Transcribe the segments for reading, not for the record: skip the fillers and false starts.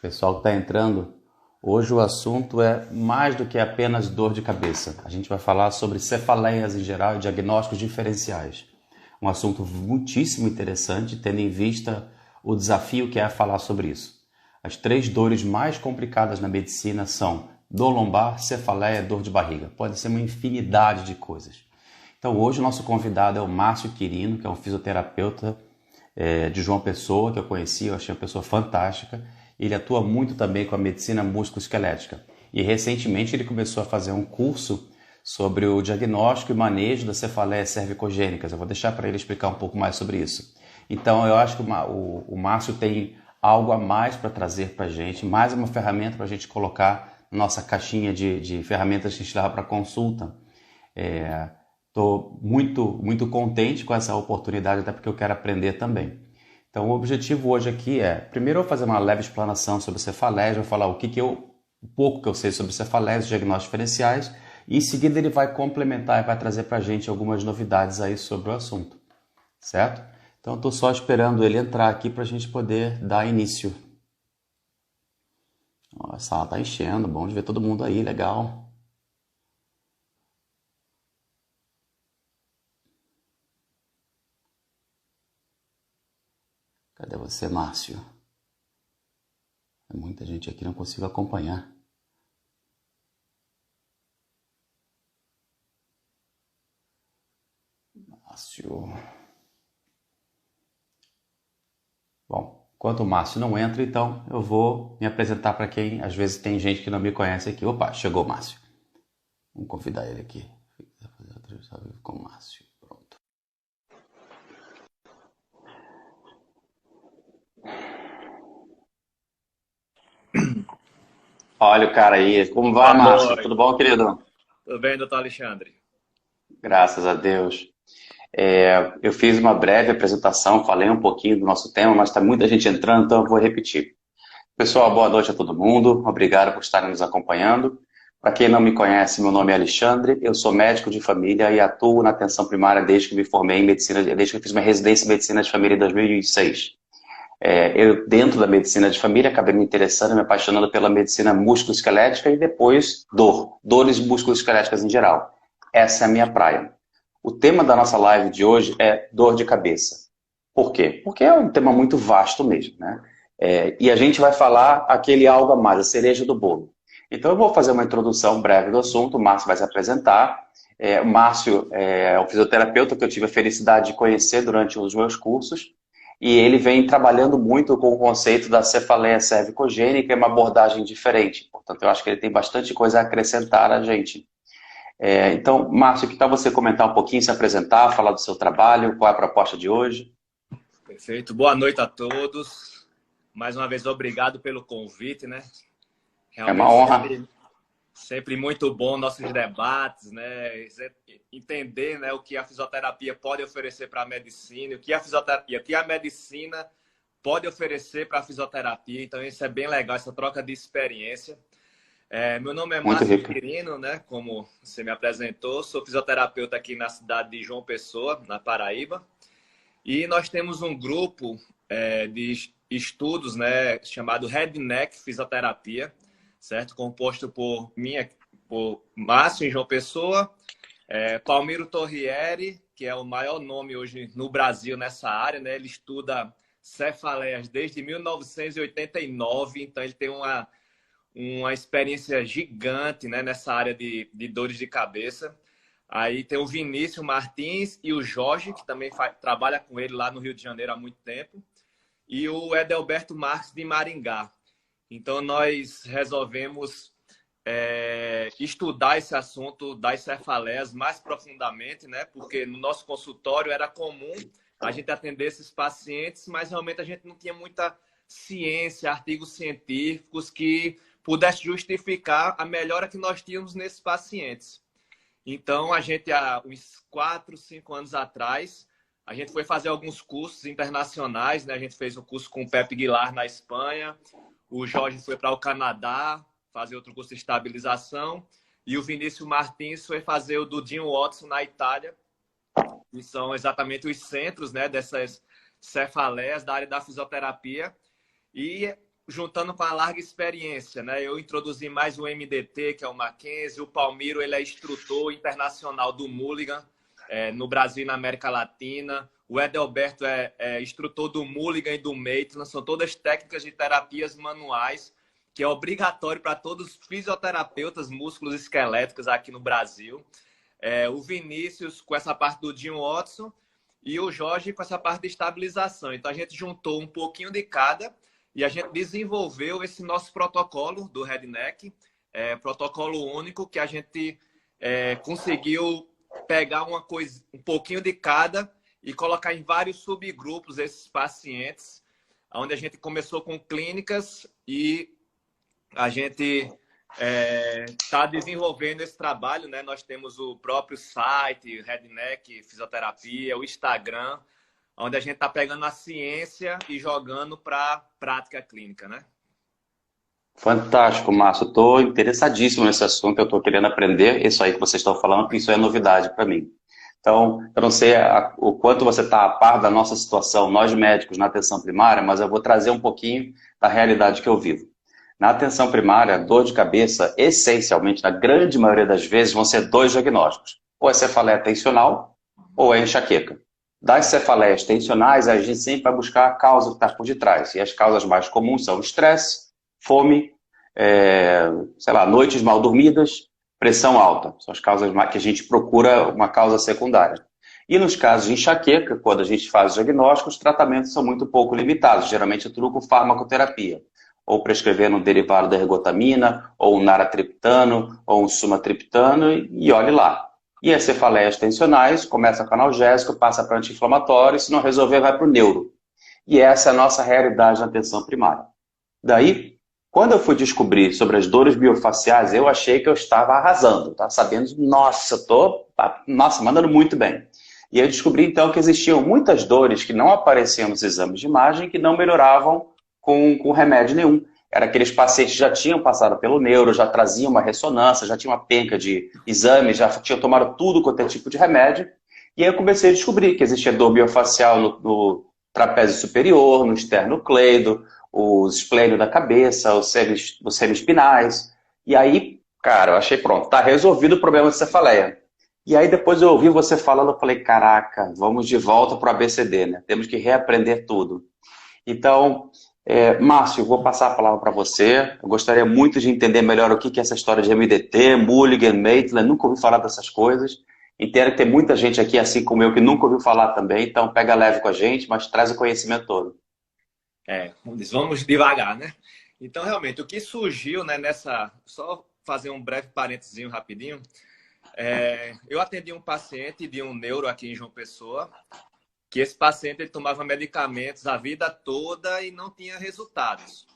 Pessoal que está entrando, hoje o assunto é mais do que apenas dor de cabeça. A gente vai falar sobre cefaleias em geral e diagnósticos diferenciais. Um assunto muitíssimo interessante, tendo em vista o desafio que é falar sobre isso. As três dores mais complicadas na medicina são dor lombar, cefaleia e dor de barriga. Pode ser uma infinidade de coisas. Então hoje o nosso convidado é o Márcio Quirino, que é um fisioterapeuta de João Pessoa, que eu conheci, eu achei uma pessoa fantástica. Ele atua muito também com a medicina musculoesquelética. E recentemente ele começou a fazer um curso sobre o diagnóstico e manejo das cefaleias cervicogênicas. Eu vou deixar para ele explicar um pouco mais sobre isso. Então eu acho que o Márcio tem algo a mais para trazer para a gente, mais uma ferramenta para a gente colocar na nossa caixinha de ferramentas que a gente leva para consulta. Estou muito contente com essa oportunidade, até porque eu quero aprender também. Então, o objetivo hoje aqui é, primeiro eu vou fazer uma leve explanação sobre cefaleias, vou falar o pouco que eu sei sobre cefaleias, diagnósticos diferenciais, e em seguida ele vai complementar e vai trazer para a gente algumas novidades aí sobre o assunto, certo? Então, estou só esperando ele entrar aqui para a gente poder dar início. Ó, a sala está enchendo, bom de ver todo mundo aí, legal. Cadê você, Márcio? Tem muita gente aqui, não consigo acompanhar. Márcio. Bom, enquanto o Márcio não entra, então eu vou me apresentar para quem às vezes tem gente que não me conhece aqui. Opa, chegou o Márcio. Vamos convidar ele aqui. Fazer a entrevista com o Márcio. Pronto. Olha o cara aí. Como vai, Boa Márcio? Tudo noite. bom, querido? Tudo bem, doutor Alexandre? Graças a Deus. Eu fiz uma breve apresentação, falei um pouquinho do nosso tema, mas está muita gente entrando, então eu vou repetir. Pessoal, boa noite a todo mundo. Obrigado por estarem nos acompanhando. Para quem não me conhece, meu nome é Alexandre, eu sou médico de família e atuo na atenção primária desde que me formei em medicina, desde que eu fiz minha residência em medicina de família em 2006. Eu, dentro da medicina de família, acabei me interessando, me apaixonando pela medicina musculoesquelética e depois dores musculoesqueléticas em geral. Essa é a minha praia. O tema da nossa live de hoje é dor de cabeça. Por quê? Porque é um tema muito vasto mesmo, né? E a gente vai falar aquele algo a mais, a cereja do bolo. Então eu vou fazer uma introdução breve do assunto, o Márcio vai se apresentar. O Márcio é um fisioterapeuta que eu tive a felicidade de conhecer durante os meus cursos, e ele vem trabalhando muito com o conceito da cefaleia cervicogênica, é uma abordagem diferente. Portanto, eu acho que ele tem bastante coisa a acrescentar a gente. Então, Márcio, que tal você comentar um pouquinho, se apresentar, falar do seu trabalho, qual é a proposta de hoje? Perfeito. Boa noite a todos. Mais uma vez, obrigado pelo convite, né? É uma Realmente honra. sempre muito bom nossos debates, né? Entender, né, o que a fisioterapia pode oferecer para a medicina, o que a medicina pode oferecer para a fisioterapia. Então, isso é bem legal, essa troca de experiência. Meu nome é Muito Márcio rica. Quirino, né? Como você me apresentou, sou fisioterapeuta aqui na cidade de João Pessoa, na Paraíba. E nós temos um grupo de estudos, né, chamado Redneck Fisioterapia, certo? Composto por Márcio em João Pessoa, Palmiro Torrieri, que é o maior nome hoje no Brasil nessa área, né? Ele estuda cefaleias desde 1989, então ele tem uma experiência gigante, né, nessa área de dores de cabeça. Aí tem o Vinícius Martins e o Jorge, que também trabalha com ele lá no Rio de Janeiro há muito tempo, e o Edelberto Marques de Maringá. Então, nós resolvemos estudar esse assunto das cefaleias mais profundamente, né? Porque no nosso consultório era comum a gente atender esses pacientes, mas realmente a gente não tinha muita ciência, artigos científicos que pudesse justificar a melhora que nós tínhamos nesses pacientes. Então, a gente, há uns 4, 5 anos atrás, a gente foi fazer alguns cursos internacionais, né? A gente fez um curso com o Pepe Guilar na Espanha, o Jorge foi para o Canadá fazer outro curso de estabilização, e o Vinícius Martins foi fazer o do Jim Watson na Itália, que são exatamente os centros, né, dessas cefaleias da área da fisioterapia. E juntando com a larga experiência, né? Eu introduzi mais o MDT, que é o Mackenzie. O Palmiro, ele é instrutor internacional do Mulligan, no Brasil e na América Latina. O Edelberto é instrutor do Mulligan e do Maitland. São todas técnicas de terapias manuais, que é obrigatório para todos os fisioterapeutas músculos esqueléticos aqui no Brasil. O Vinícius com essa parte do Jim Watson e o Jorge com essa parte de estabilização. Então, a gente juntou um pouquinho de cada e a gente desenvolveu esse nosso protocolo do Head Neck, protocolo único, que a gente conseguiu pegar uma coisa, um pouquinho de cada e colocar em vários subgrupos esses pacientes, onde a gente começou com clínicas e a gente está desenvolvendo esse trabalho, né? Nós temos o próprio site, Head Neck Fisioterapia, o Instagram, onde a gente está pegando a ciência e jogando para prática clínica, né? Fantástico, Márcio. Estou interessadíssimo nesse assunto, eu estou querendo aprender isso aí que vocês estão falando, porque isso é novidade para mim. Então, eu não sei o quanto você está a par da nossa situação, nós médicos na atenção primária, mas eu vou trazer um pouquinho da realidade que eu vivo. Na atenção primária, dor de cabeça, essencialmente, na grande maioria das vezes, vão ser dois diagnósticos. Ou é cefaleia tensional, ou é enxaqueca. Das cefaleias tensionais, a gente sempre vai buscar a causa que está por detrás. E as causas mais comuns são estresse, fome, noites mal dormidas, pressão alta. São as causas que a gente procura uma causa secundária. E nos casos de enxaqueca, quando a gente faz os diagnósticos, os tratamentos são muito pouco limitados. Geralmente é tudo com farmacoterapia. Ou prescrevendo um derivado da ergotamina, ou um naratriptano, ou um sumatriptano, e olhe lá. E as cefaleias tensionais, começa com analgésico, passa para anti-inflamatório, se não resolver, vai para o neuro. E essa é a nossa realidade na atenção primária. Daí, quando eu fui descobrir sobre as dores biofaciais, eu achei que eu estava arrasando, estava sabendo, nossa, mandando muito bem. E eu descobri, então, que existiam muitas dores que não apareciam nos exames de imagem, que não melhoravam com remédio nenhum. Era aqueles pacientes que já tinham passado pelo neuro, já traziam uma ressonância, já tinham uma penca de exames, já tinham tomado tudo quanto é tipo de remédio. E aí eu comecei a descobrir que existia dor biofacial no trapézio superior, no esternocleido, os esplênios da cabeça, os semiespinais. E aí, cara, eu achei pronto, tá resolvido o problema de cefaleia. E aí depois eu ouvi você falando, eu falei, caraca, vamos de volta para o ABCD, né? Temos que reaprender tudo. Então, Márcio, vou passar a palavra para você. Eu gostaria muito de entender melhor o que é essa história de MDT, Mulligan, Maitland. Nunca ouvi falar dessas coisas. Entendo que tem muita gente aqui, assim como eu, que nunca ouviu falar também. Então, pega leve com a gente, mas traz o conhecimento todo. Vamos devagar, né? Então, realmente, o que surgiu, né, Só fazer um breve parênteses rapidinho. Eu atendi um paciente de um neuro aqui em João Pessoa, que esse paciente ele tomava medicamentos a vida toda e não tinha resultados.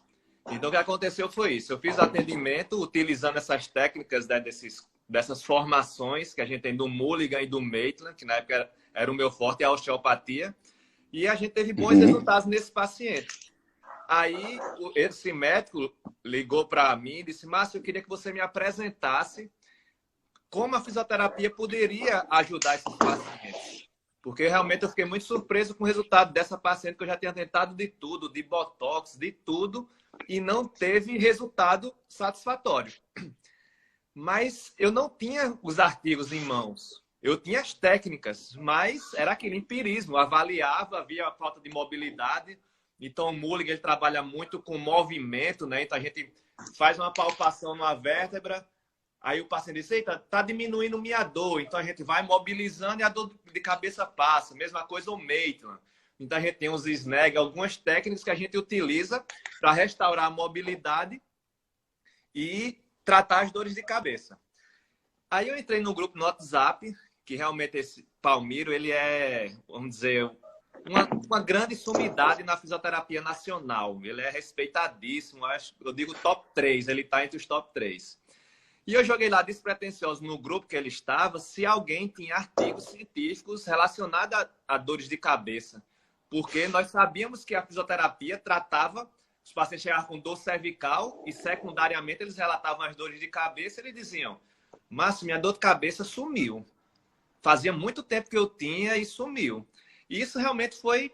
Então, o que aconteceu foi isso. Eu fiz atendimento utilizando essas técnicas, né, dessas formações que a gente tem do Mulligan e do Maitland, que na época era o meu forte, a osteopatia. E a gente teve bons resultados nesse paciente. Aí, esse médico ligou para mim e disse, Márcio, eu queria que você me apresentasse como a fisioterapia poderia ajudar esses pacientes. Porque realmente eu fiquei muito surpreso com o resultado dessa paciente, que eu já tinha tentado de tudo, de botox, de tudo, e não teve resultado satisfatório. Mas eu não tinha os artigos em mãos. Eu tinha as técnicas, mas era aquele empirismo. Avaliava, havia a falta de mobilidade. Então, o Mulligan ele trabalha muito com movimento, né? Então, a gente faz uma palpação numa vértebra, aí o paciente diz, eita, tá diminuindo minha dor. Então, a gente vai mobilizando e a dor de cabeça passa. Mesma coisa o Maitland. Então, a gente tem os snag, algumas técnicas que a gente utiliza para restaurar a mobilidade e tratar as dores de cabeça. Aí eu entrei no grupo no WhatsApp, que realmente esse Palmiro, ele é, vamos dizer, uma grande sumidade na fisioterapia nacional. Ele é respeitadíssimo, eu digo top 3, ele está entre os top 3. E eu joguei lá despretensioso no grupo que ele estava, se alguém tinha artigos científicos relacionados a dores de cabeça. Porque nós sabíamos que a fisioterapia tratava, os pacientes chegavam com dor cervical e secundariamente eles relatavam as dores de cabeça e eles diziam, Márcio, minha dor de cabeça sumiu. Fazia muito tempo que eu tinha e sumiu. E isso realmente foi...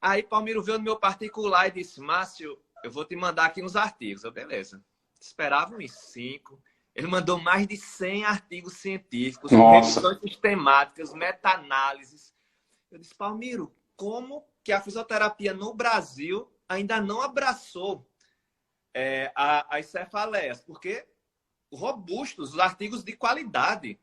Aí Palmiro veio no meu particular e disse, Márcio, eu vou te mandar aqui uns artigos. Eu, beleza. Esperava uns 5. Ele mandou mais de 100 artigos científicos, com revisões sistemáticas, meta-análises. Eu disse, Palmiro, como que a fisioterapia no Brasil ainda não abraçou as cefaleias? Porque robustos, os artigos de qualidade.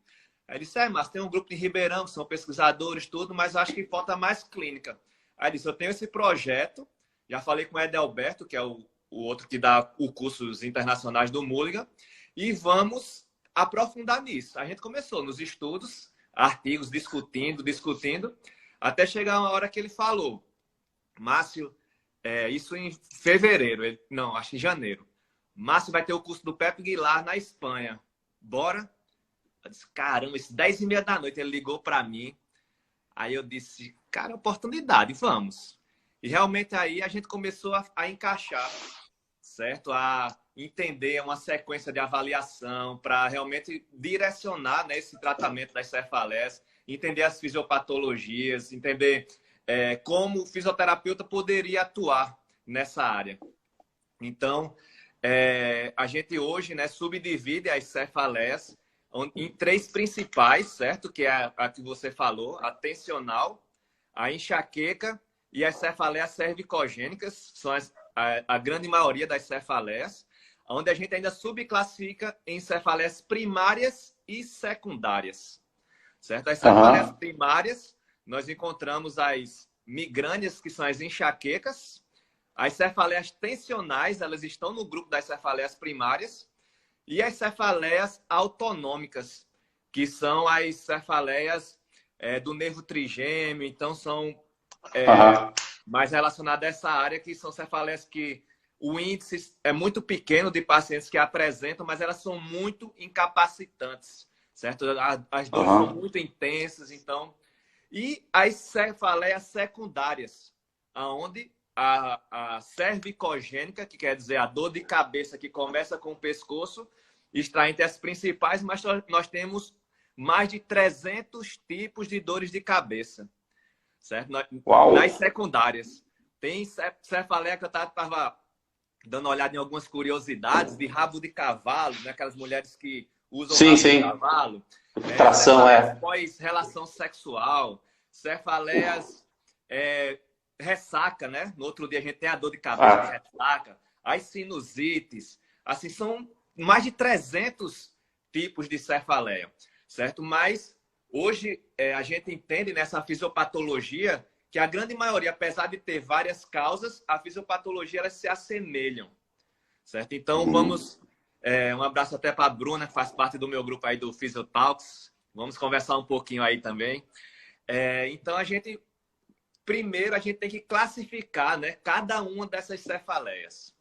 Aí ele disse, mas tem um grupo de Ribeirão, que são pesquisadores, tudo, mas acho que falta mais clínica. Aí ele disse, eu tenho esse projeto, já falei com o Edelberto, que é o outro que dá o cursos internacionais do Mulligan, e vamos aprofundar nisso. A gente começou nos estudos, artigos, discutindo, até chegar uma hora que ele falou, Márcio, isso em fevereiro, não, acho que em janeiro. Márcio vai ter o curso do Pepe Guilar na Espanha. Bora? Eu disse, caramba, isso 10h30 da noite. Ele ligou para mim. Aí eu disse, cara, oportunidade, vamos. E realmente aí a gente começou a encaixar, certo? A entender uma sequência de avaliação para realmente direcionar, né, esse tratamento das cefaleias, entender as fisiopatologias, entender como o fisioterapeuta poderia atuar nessa área. Então, a gente hoje, né, subdivide as cefaleias em 3 principais, certo? Que é a que você falou, a tensional, a enxaqueca e as cefaleias cervicogênicas, são a grande maioria das cefaleias, onde a gente ainda subclassifica em cefaleias primárias e secundárias, certo? As cefaleias primárias, nós encontramos as migrâneas, que são as enxaquecas, as cefaleias tensionais, elas estão no grupo das cefaleias primárias, e as cefaleias autonômicas, que são as cefaleias do nervo trigêmeo, então são mais relacionadas a essa área, que são cefaleias que o índice é muito pequeno de pacientes que apresentam, mas elas são muito incapacitantes, certo? As dores são muito intensas, então... E as cefaleias secundárias, onde a cervicogênica, que quer dizer a dor de cabeça que começa com o pescoço, está entre as principais, mas nós temos mais de 300 tipos de dores de cabeça, certo? Nas secundárias. Tem cefaleia que eu estava dando uma olhada em algumas curiosidades de rabo de cavalo, né? Aquelas mulheres que usam rabo de cavalo. Tração, pós-relação sexual, cefaleias ressaca, né? No outro dia a gente tem a dor de cabeça de ressaca, as sinusites, assim, são mais de 300 tipos de cefaleia, certo? Mas hoje a gente entende nessa fisiopatologia que a grande maioria, apesar de ter várias causas, a fisiopatologia elas se assemelham, certo? Então vamos, um abraço até para a Bruna, que faz parte do meu grupo aí do Physiotalks, vamos conversar um pouquinho aí também. Então primeiro a gente tem que classificar, né, cada uma dessas cefaleias,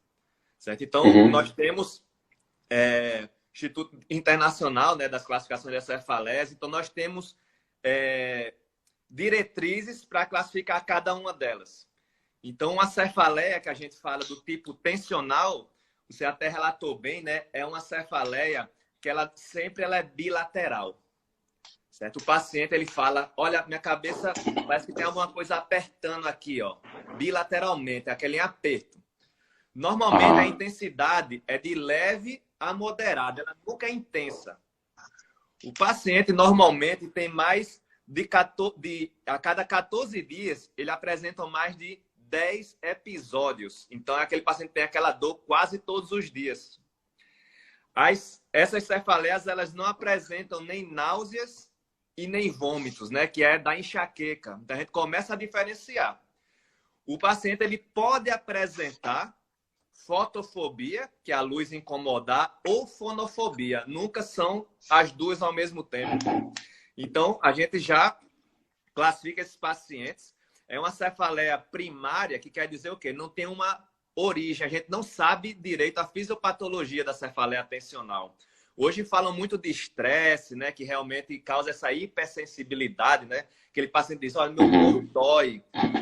certo? Então nós temos Instituto Internacional, né, das classificações das cefaleias, então nós temos diretrizes para classificar cada uma delas. Então a cefaleia que a gente fala do tipo tensional, você até relatou bem, né, é uma cefaleia que ela sempre é bilateral. Certo? O paciente ele fala, olha, minha cabeça parece que tem alguma coisa apertando aqui, ó, bilateralmente, aquele aperto. Normalmente a intensidade é de leve a moderada, ela nunca é intensa. O paciente normalmente tem mais a cada 14 dias, ele apresenta mais de 10 episódios. Então aquele paciente tem aquela dor quase todos os dias. Essas cefaleias, elas não apresentam nem náuseas e nem vômitos, né? Que é da enxaqueca. Então a gente começa a diferenciar. O paciente ele pode apresentar fotofobia, que é a luz incomodar, ou fonofobia. Nunca são as duas ao mesmo tempo. Então a gente já classifica esses pacientes. É uma cefaleia primária, que quer dizer o quê? Não tem uma origem. A gente não sabe direito a fisiopatologia da cefaleia tensional. Hoje falam muito de estresse, né? Que realmente causa essa hipersensibilidade, né? Aquele paciente diz, olha, meu corpo dói.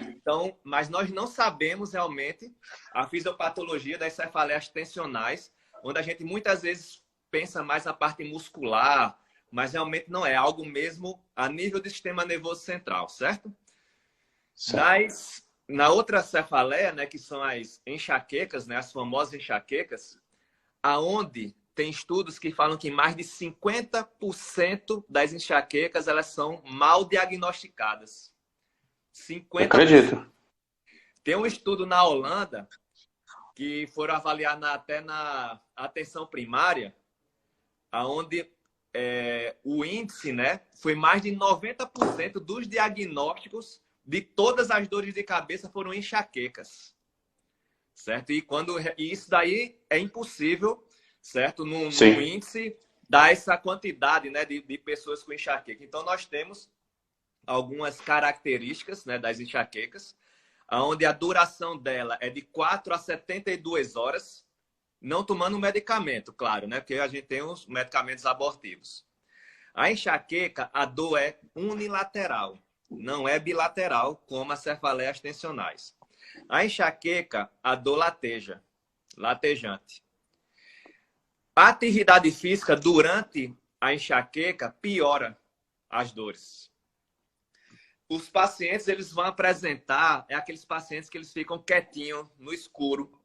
Então, mas nós não sabemos realmente a fisiopatologia das cefaleias tensionais, onde a gente muitas vezes pensa mais na parte muscular, mas realmente não é algo mesmo a nível do sistema nervoso central, certo? Das na outra cefaleia, né, que são as enxaquecas, né, as famosas enxaquecas, aonde tem estudos que falam que mais de 50% das enxaquecas elas são mal diagnosticadas. Eu 50%. acredito. Tem um estudo na Holanda que foram avaliar até na atenção primária, aonde o índice, né, foi mais de 90% dos diagnósticos de todas as dores de cabeça foram enxaquecas, certo? E isso daí é impossível, certo? No Sim. índice dar essa quantidade, né, de pessoas com enxaqueca. Então nós temos algumas características, né, das enxaquecas, onde a duração dela é de 4 a 72 horas, não tomando medicamento, claro, né? Porque a gente tem os medicamentos abortivos. A enxaqueca, a dor é unilateral, não é bilateral, como as cefaleias tensionais. A enxaqueca, a dor latejante. A atividade física durante a enxaqueca piora as dores. Os pacientes, eles vão apresentar, aqueles pacientes que eles ficam quietinhos no escuro,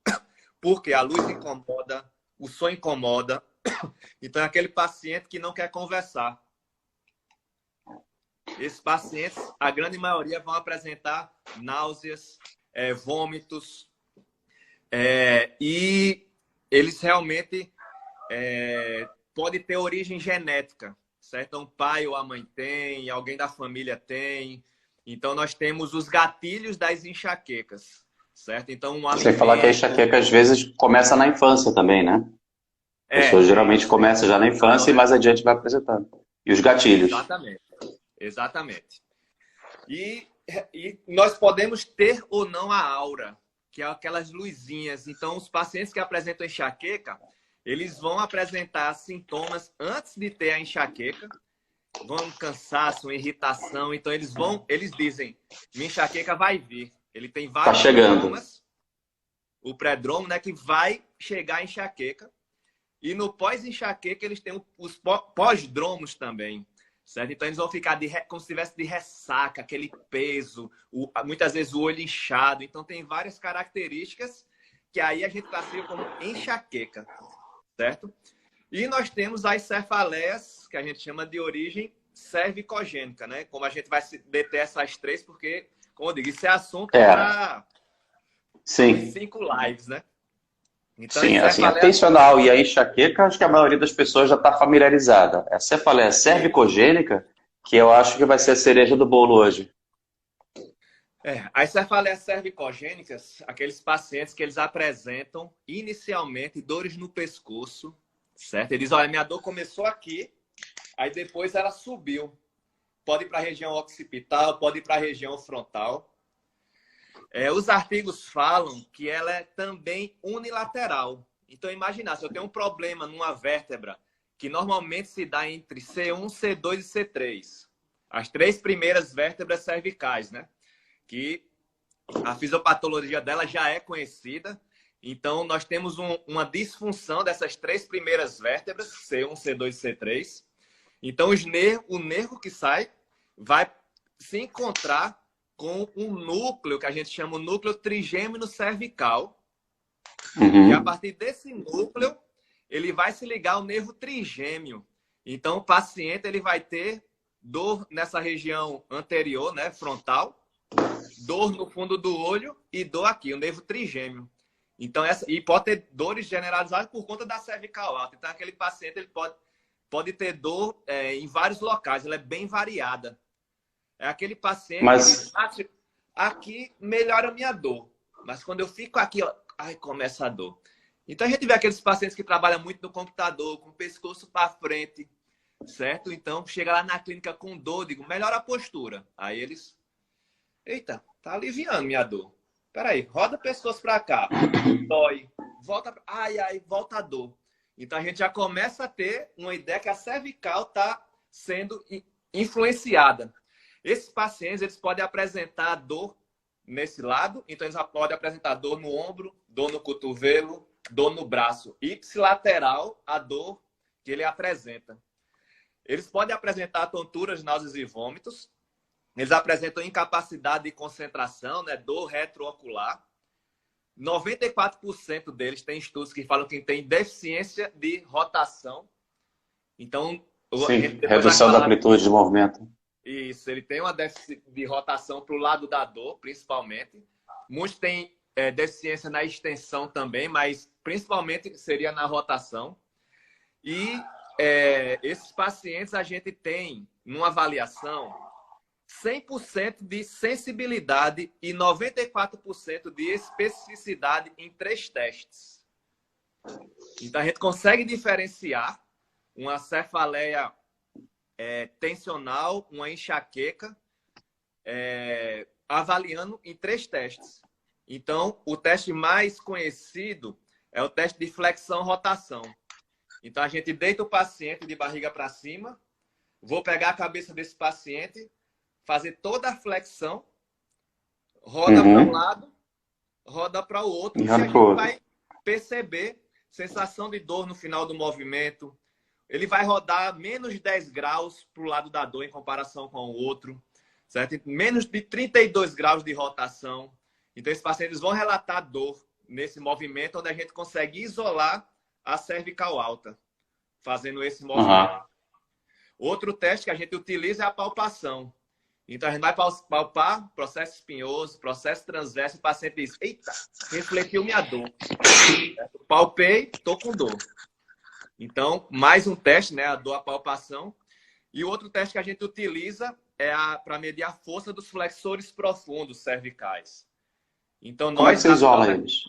porque a luz incomoda, o som incomoda. Então, é aquele paciente que não quer conversar. Esses pacientes, a grande maioria, vão apresentar náuseas, vômitos, e eles realmente podem ter origem genética, certo? Então, o pai ou a mãe tem, alguém da família tem. Então, nós temos os gatilhos das enxaquecas, certo? Então, Sem falar que a enxaqueca às vezes começa na infância também, né? A pessoa geralmente começa já na infância e mais adiante vai apresentando. E os gatilhos. Exatamente. E nós podemos ter ou não a aura, que é aquelas luzinhas. Então, os pacientes que apresentam enxaqueca, eles vão apresentar sintomas antes de ter a enxaqueca, vão cansaço, irritação. Então, eles dizem, minha enxaqueca vai vir. Ele tem vários sintomas. O predromo, né, que vai chegar a enxaqueca. E no pós-enxaqueca, eles têm os pós-dromos também, certo? Então, eles vão ficar como se tivesse de ressaca, aquele peso, muitas vezes o olho inchado. Então, tem várias características que aí a gente classifica como enxaqueca, certo? E nós temos as cefaleias, que a gente chama de origem cervicogênica, né? Como a gente vai deter essas três, porque, como eu digo, isso é assunto para 5 lives, né? Então, sim, assim, a tensional e a enxaqueca, acho que a maioria das pessoas já está familiarizada. A cefaleia cervicogênica, que eu acho que vai ser a cereja do bolo hoje. As cefaleias cervicogênicas, aqueles pacientes que eles apresentam inicialmente dores no pescoço, certo? Eles dizem, olha, minha dor começou aqui, aí depois ela subiu. Pode ir para a região occipital, pode ir para a região frontal. Os artigos falam que ela é também unilateral. Então, imagina, se eu tenho um problema numa vértebra, que normalmente se dá entre C1, C2 e C3. As 3 primeiras vértebras cervicais, né? Que a fisiopatologia dela já é conhecida. Então, nós temos uma disfunção dessas 3 primeiras vértebras, C1, C2 e C3. Então, o nervo que sai vai se encontrar com um núcleo, que a gente chama de núcleo trigêmino cervical. E a partir desse núcleo, ele vai se ligar ao nervo trigêmeo. Então, o paciente ele vai ter dor nessa região anterior, né, frontal, dor no fundo do olho e dor aqui, o nervo trigêmeo. Então, e pode ter dores generalizadas por conta da cervical alta. Então, aquele paciente ele pode ter dor em vários locais, ela é bem variada. É aquele paciente que diz, aqui melhora a minha dor. Mas quando eu fico aqui, ó, ai, começa a dor. Então a gente vê aqueles pacientes que trabalham muito no computador, com o pescoço para frente, certo? Então chega lá na clínica com dor, digo, melhora a postura. Aí eles, eita, tá aliviando minha dor. Peraí, roda o pescoço para cá, dói, volta, volta a dor. Então a gente já começa a ter uma ideia que a cervical está sendo influenciada. Esses pacientes, eles podem apresentar dor nesse lado, então eles podem apresentar dor no ombro, dor no cotovelo, dor no braço. Ipsilateral, a dor que ele apresenta. Eles podem apresentar tonturas, náuseas e vômitos. Eles apresentam incapacidade de concentração, né, dor retroocular. 94% deles têm estudos que falam que tem deficiência de rotação. Então, Sim, redução da amplitude de movimento. Isso, ele tem uma déficit de rotação para o lado da dor, principalmente. Muitos têm deficiência na extensão também, mas principalmente seria na rotação. E esses pacientes a gente tem, numa avaliação, 100% de sensibilidade e 94% de especificidade em 3 testes. Então, a gente consegue diferenciar uma cefaleia tensional, uma enxaqueca, avaliando em 3 testes. Então, o teste mais conhecido é o teste de flexão-rotação. Então, a gente deita o paciente de barriga para cima, vou pegar a cabeça desse paciente, fazer toda a flexão, roda para um lado, roda para o outro, e a gente vai perceber sensação de dor no final do movimento. Ele vai rodar menos de 10 graus para o lado da dor em comparação com o outro, certo? Menos de 32 graus de rotação. Então, esses pacientes vão relatar dor nesse movimento, onde a gente consegue isolar a cervical alta, fazendo esse movimento. Outro teste que a gente utiliza é a palpação. Então, a gente vai palpar processo espinhoso, processo transverso, e o paciente diz, eita, refletiu minha dor. Palpei, estou com dor. Então, mais um teste, né, a dor, a palpação. E o outro teste que a gente utiliza é para medir a força dos flexores profundos cervicais. Então, como é que você isola eles?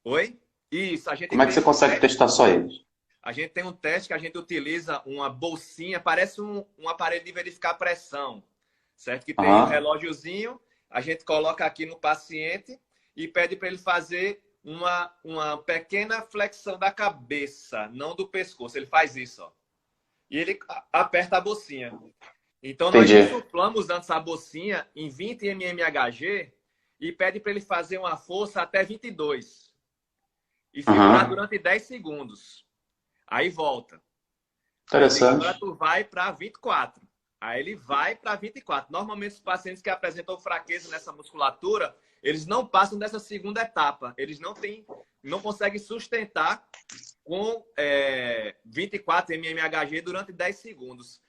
Oi? Isso, a gente como é que você consegue testar só eles? A gente tem um teste que a gente utiliza uma bolsinha, parece um aparelho de verificar pressão, certo? Que tem um relógiozinho, a gente coloca aqui no paciente e pede para ele fazer uma pequena flexão da cabeça, não do pescoço. Ele faz isso, ó. E ele aperta a bolsinha. Então, nós insuflamos antes a bolsinha em 20 mmHg e pede para ele fazer uma força até 22. E segurar durante 10 segundos. Aí volta. Interessante. Aí, agora tu vai para 24. Aí ele vai para 24. Normalmente, os pacientes que apresentam fraqueza nessa musculatura, eles não passam dessa segunda etapa. Eles não conseguem sustentar com 24 mmHg durante 10 segundos.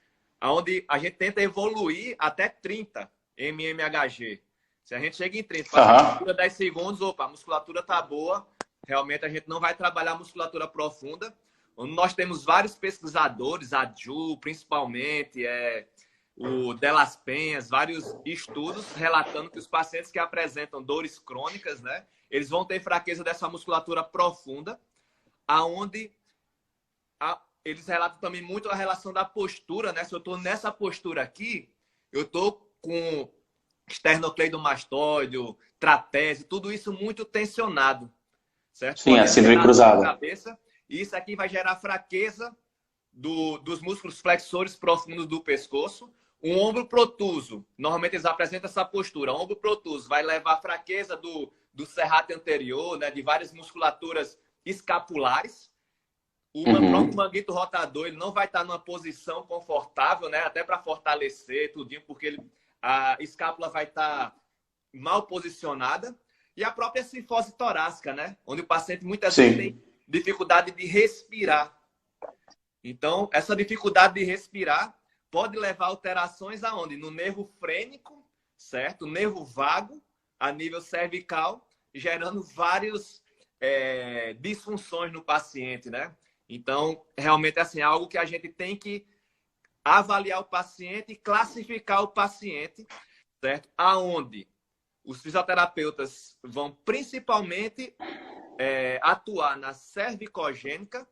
Onde a gente tenta evoluir até 30 mmHg. Se a gente chega em 30, dura 10 segundos, opa, a musculatura tá boa. Realmente a gente não vai trabalhar a musculatura profunda. Nós temos vários pesquisadores, a Ju, principalmente, o Delas Penhas, vários estudos relatando que os pacientes que apresentam dores crônicas, né, eles vão ter fraqueza dessa musculatura profunda, aonde eles relatam também muito a relação da postura, né? Se eu estou nessa postura aqui, eu estou com esternocleidomastoide, trapézio, tudo isso muito tensionado, certo? Sim, a síndrome cruzada. Cabeça, e isso aqui vai gerar fraqueza dos músculos flexores profundos do pescoço. Um ombro protuso, normalmente eles apresentam essa postura. O ombro protuso vai levar a fraqueza do serrátil anterior, né, de várias musculaturas escapulares. O próprio manguito rotador, ele não vai estar numa posição confortável, né, até para fortalecer tudinho, porque a escápula vai estar mal posicionada. E a própria sinfose torácica, né, onde o paciente muitas vezes tem dificuldade de respirar. Então, essa dificuldade de respirar pode levar a alterações aonde? No nervo frênico, certo? Nervo vago, a nível cervical, gerando várias disfunções no paciente, né? Então, realmente, assim, é algo que a gente tem que avaliar o paciente e classificar o paciente, certo? Aonde os fisioterapeutas vão principalmente atuar na cervicogênica,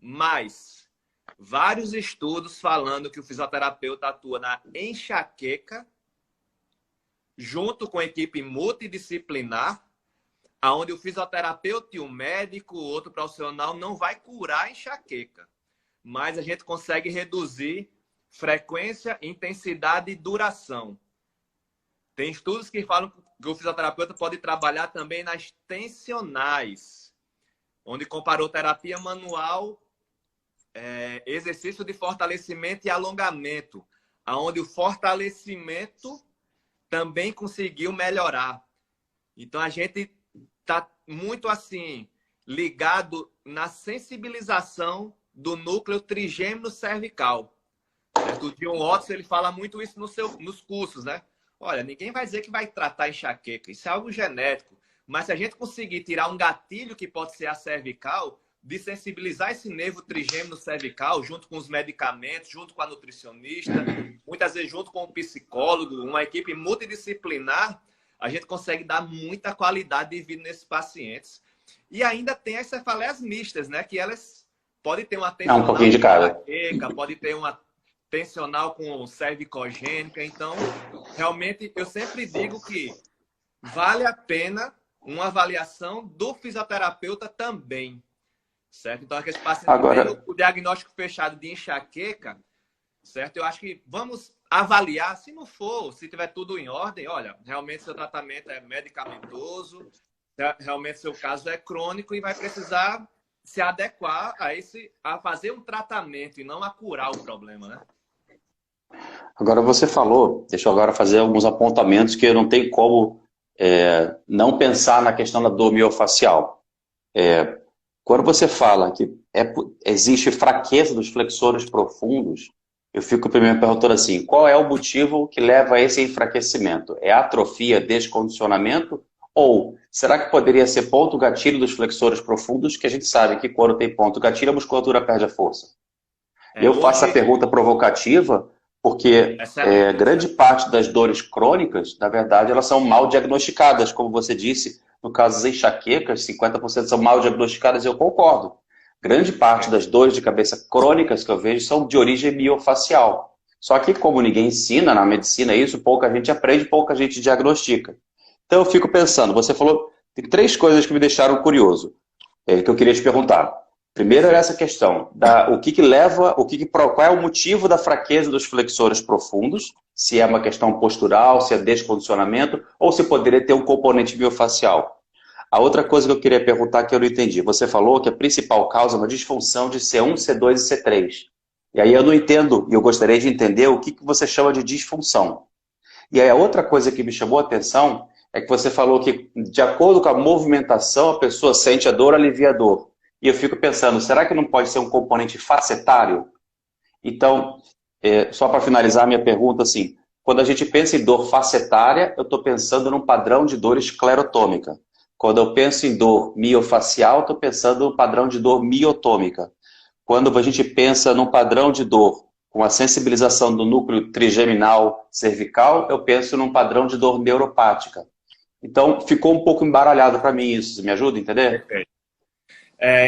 mas vários estudos falando que o fisioterapeuta atua na enxaqueca, junto com a equipe multidisciplinar, onde o fisioterapeuta e o médico, outro profissional, não vai curar a enxaqueca, mas a gente consegue reduzir frequência, intensidade e duração. Tem estudos que falam que o fisioterapeuta pode trabalhar também nas tensionais, onde comparou terapia manual, exercício de fortalecimento e alongamento, onde o fortalecimento também conseguiu melhorar. Então, a gente está muito assim ligado na sensibilização do núcleo trigêmino cervical. Certo? O John Watts, ele fala muito isso nos cursos, né? Olha, ninguém vai dizer que vai tratar enxaqueca, isso é algo genético. Mas se a gente conseguir tirar um gatilho que pode ser a cervical, de sensibilizar esse nervo trigêmino cervical, junto com os medicamentos, junto com a nutricionista, muitas vezes junto com o psicólogo, uma equipe multidisciplinar, a gente consegue dar muita qualidade de vida nesses pacientes. E ainda tem as cefaleias mistas, né? Que elas podem ter uma Um pouquinho de cada. enxaqueca, pode ter uma tensional com cervicogênica. Então, realmente, eu sempre digo que vale a pena uma avaliação do fisioterapeuta também. Certo? Então, aquele paciente Agora... tem o diagnóstico fechado de enxaqueca, certo? Eu acho que vamos avaliar, se não for, se tiver tudo em ordem, olha, realmente seu tratamento é medicamentoso, realmente seu caso é crônico e vai precisar se adequar a fazer um tratamento e não a curar o problema, né? Agora você falou, deixa eu agora fazer alguns apontamentos que eu não tenho como não pensar na questão da dor miofascial. Quando você fala que existe fraqueza dos flexores profundos, eu fico primeiro perguntando assim, qual é o motivo que leva a esse enfraquecimento? É atrofia, descondicionamento? Ou será que poderia ser ponto gatilho dos flexores profundos, que a gente sabe que quando tem ponto gatilho, a musculatura perde a força? Eu faço a pergunta provocativa porque grande parte das dores crônicas, na verdade, elas são mal diagnosticadas, como você disse. No caso das enxaquecas, 50% são mal diagnosticadas, e eu concordo. Grande parte das dores de cabeça crônicas que eu vejo são de origem miofacial. Só que, como ninguém ensina na medicina isso, pouca gente aprende, pouca gente diagnostica. Então eu fico pensando, você falou, tem 3 coisas que me deixaram curioso, que eu queria te perguntar. Primeiro era essa questão, qual é o motivo da fraqueza dos flexores profundos, se é uma questão postural, se é descondicionamento, ou se poderia ter um componente miofacial. A outra coisa que eu queria perguntar que eu não entendi, você falou que a principal causa é uma disfunção de C1, C2 e C3. E aí eu não entendo, e eu gostaria de entender o que você chama de disfunção. E aí a outra coisa que me chamou a atenção é que você falou que, de acordo com a movimentação, a pessoa sente a dor, alivia a dor. E eu fico pensando, será que não pode ser um componente facetário? Então, só para finalizar a minha pergunta, assim, quando a gente pensa em dor facetária, eu estou pensando num padrão de dor esclerotômica. Quando eu penso em dor miofacial, estou pensando num padrão de dor miotômica. Quando a gente pensa num padrão de dor com a sensibilização do núcleo trigeminal cervical, eu penso num padrão de dor neuropática. Então, ficou um pouco embaralhado para mim isso. Você me ajuda a entender? Perfeito.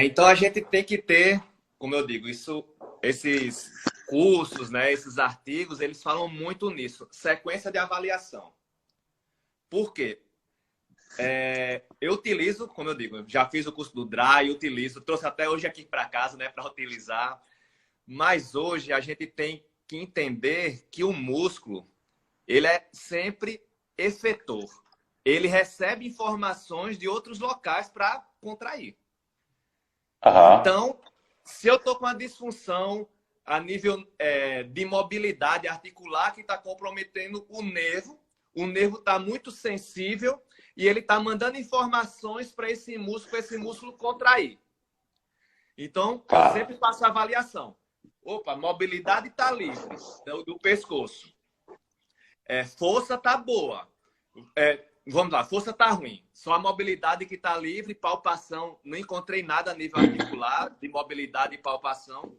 Então, a gente tem que ter, como eu digo, esses cursos, né, esses artigos, eles falam muito nisso. Sequência de avaliação. Por quê? Eu utilizo, como eu digo, já fiz o curso do DRY, utilizo, trouxe até hoje aqui para casa, né, para utilizar. Mas hoje a gente tem que entender que o músculo, ele é sempre efetor. Ele recebe informações de outros locais para contrair. Uhum. Então, se eu estou com uma disfunção a nível de mobilidade articular que está comprometendo o nervo está muito sensível e ele está mandando informações para esse músculo contrair. Então, eu sempre faço a avaliação. Opa, mobilidade está livre do pescoço. Força está boa. Vamos lá, força está ruim. Só a mobilidade que está livre, palpação. Não encontrei nada a nível articular de mobilidade e palpação.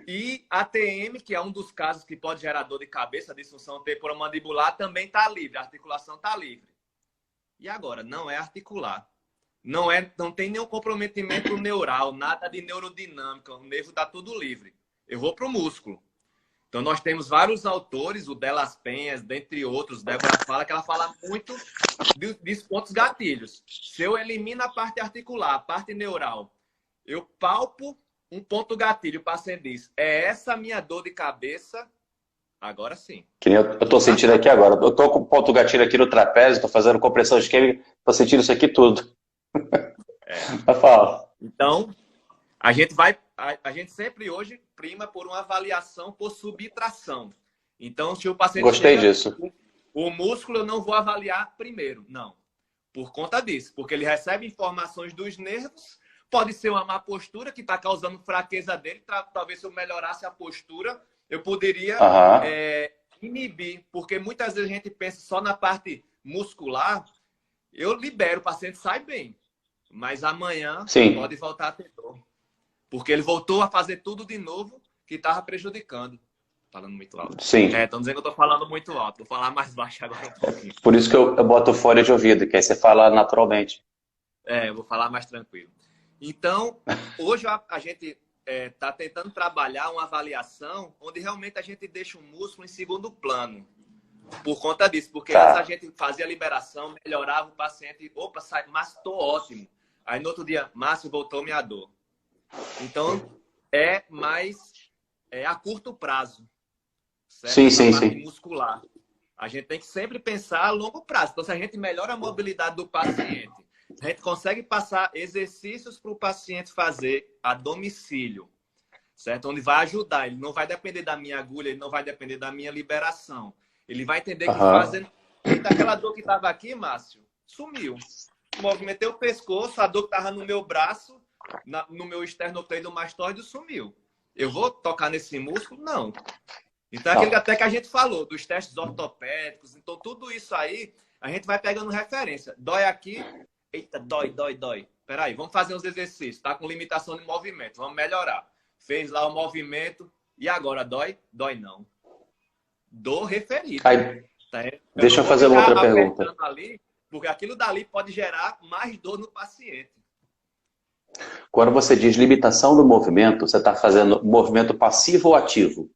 E a TM, que é um dos casos que pode gerar dor de cabeça, disfunção temporomandibular, também está livre. A articulação está livre. E agora, não é articular. Não tem nenhum comprometimento neural, nada de neurodinâmica. O nervo está tudo livre. Eu vou para o músculo. Então, nós temos vários autores, o Delas Penhas, dentre outros, Débora fala que ela fala muito dos pontos gatilhos. Se eu elimino a parte articular, a parte neural, eu palpo um ponto gatilho, o paciente diz, é essa a minha dor de cabeça? Agora sim. Que nem eu estou sentindo aqui agora. Eu estou com o ponto gatilho aqui no trapézio, estou fazendo compressão isquêmica, estou sentindo isso aqui tudo. Fala. Então, a gente sempre hoje prima por uma avaliação por subtração. Então, se o paciente Gostei disso. O músculo eu não vou avaliar primeiro, não. Por conta disso, porque ele recebe informações dos nervos, pode ser uma má postura que está causando fraqueza dele, talvez se eu melhorasse a postura, eu poderia inibir, porque muitas vezes a gente pensa só na parte muscular, eu libero, o paciente sai bem, mas amanhã pode voltar a ter dor, porque ele voltou a fazer tudo de novo que estava prejudicando. Falando muito alto. Sim. Estão dizendo que eu estou falando muito alto. Vou falar mais baixo agora um pouquinho. Por isso que eu boto fone de ouvido, que aí você fala naturalmente. Eu vou falar mais tranquilo. Então, hoje a gente está tentando trabalhar uma avaliação onde realmente a gente deixa o músculo em segundo plano. Por conta disso. Porque antes a gente fazia a liberação, melhorava o paciente. Opa, sai, Márcio, estou ótimo. Aí no outro dia, Márcio, voltou minha dor. Então, é mais a curto prazo. Certo? Sim. Muscular. A gente tem que sempre pensar a longo prazo. Então, se a gente melhora a mobilidade do paciente, a gente consegue passar exercícios para o paciente fazer a domicílio, certo? Onde vai ajudar. Ele não vai depender da minha agulha, ele não vai depender da minha liberação. Ele vai entender que fazendo... Aquela dor que estava aqui, Márcio, sumiu. Movimentei o pescoço, a dor que estava no meu braço, no meu esternocleidomastoide, sumiu. Eu vou tocar nesse músculo? Não. Então, aquele até que a gente falou, dos testes ortopédicos. Então, tudo isso aí, a gente vai pegando referência. Dói aqui, eita, dói. Peraí, vamos fazer uns exercícios. Tá com limitação de movimento, vamos melhorar. Fez lá o movimento, e agora dói? Dói não. Dor referida. Deixa eu fazer uma outra pergunta. Ali, porque aquilo dali pode gerar mais dor no paciente. Quando você diz limitação do movimento, você está fazendo movimento passivo ou ativo?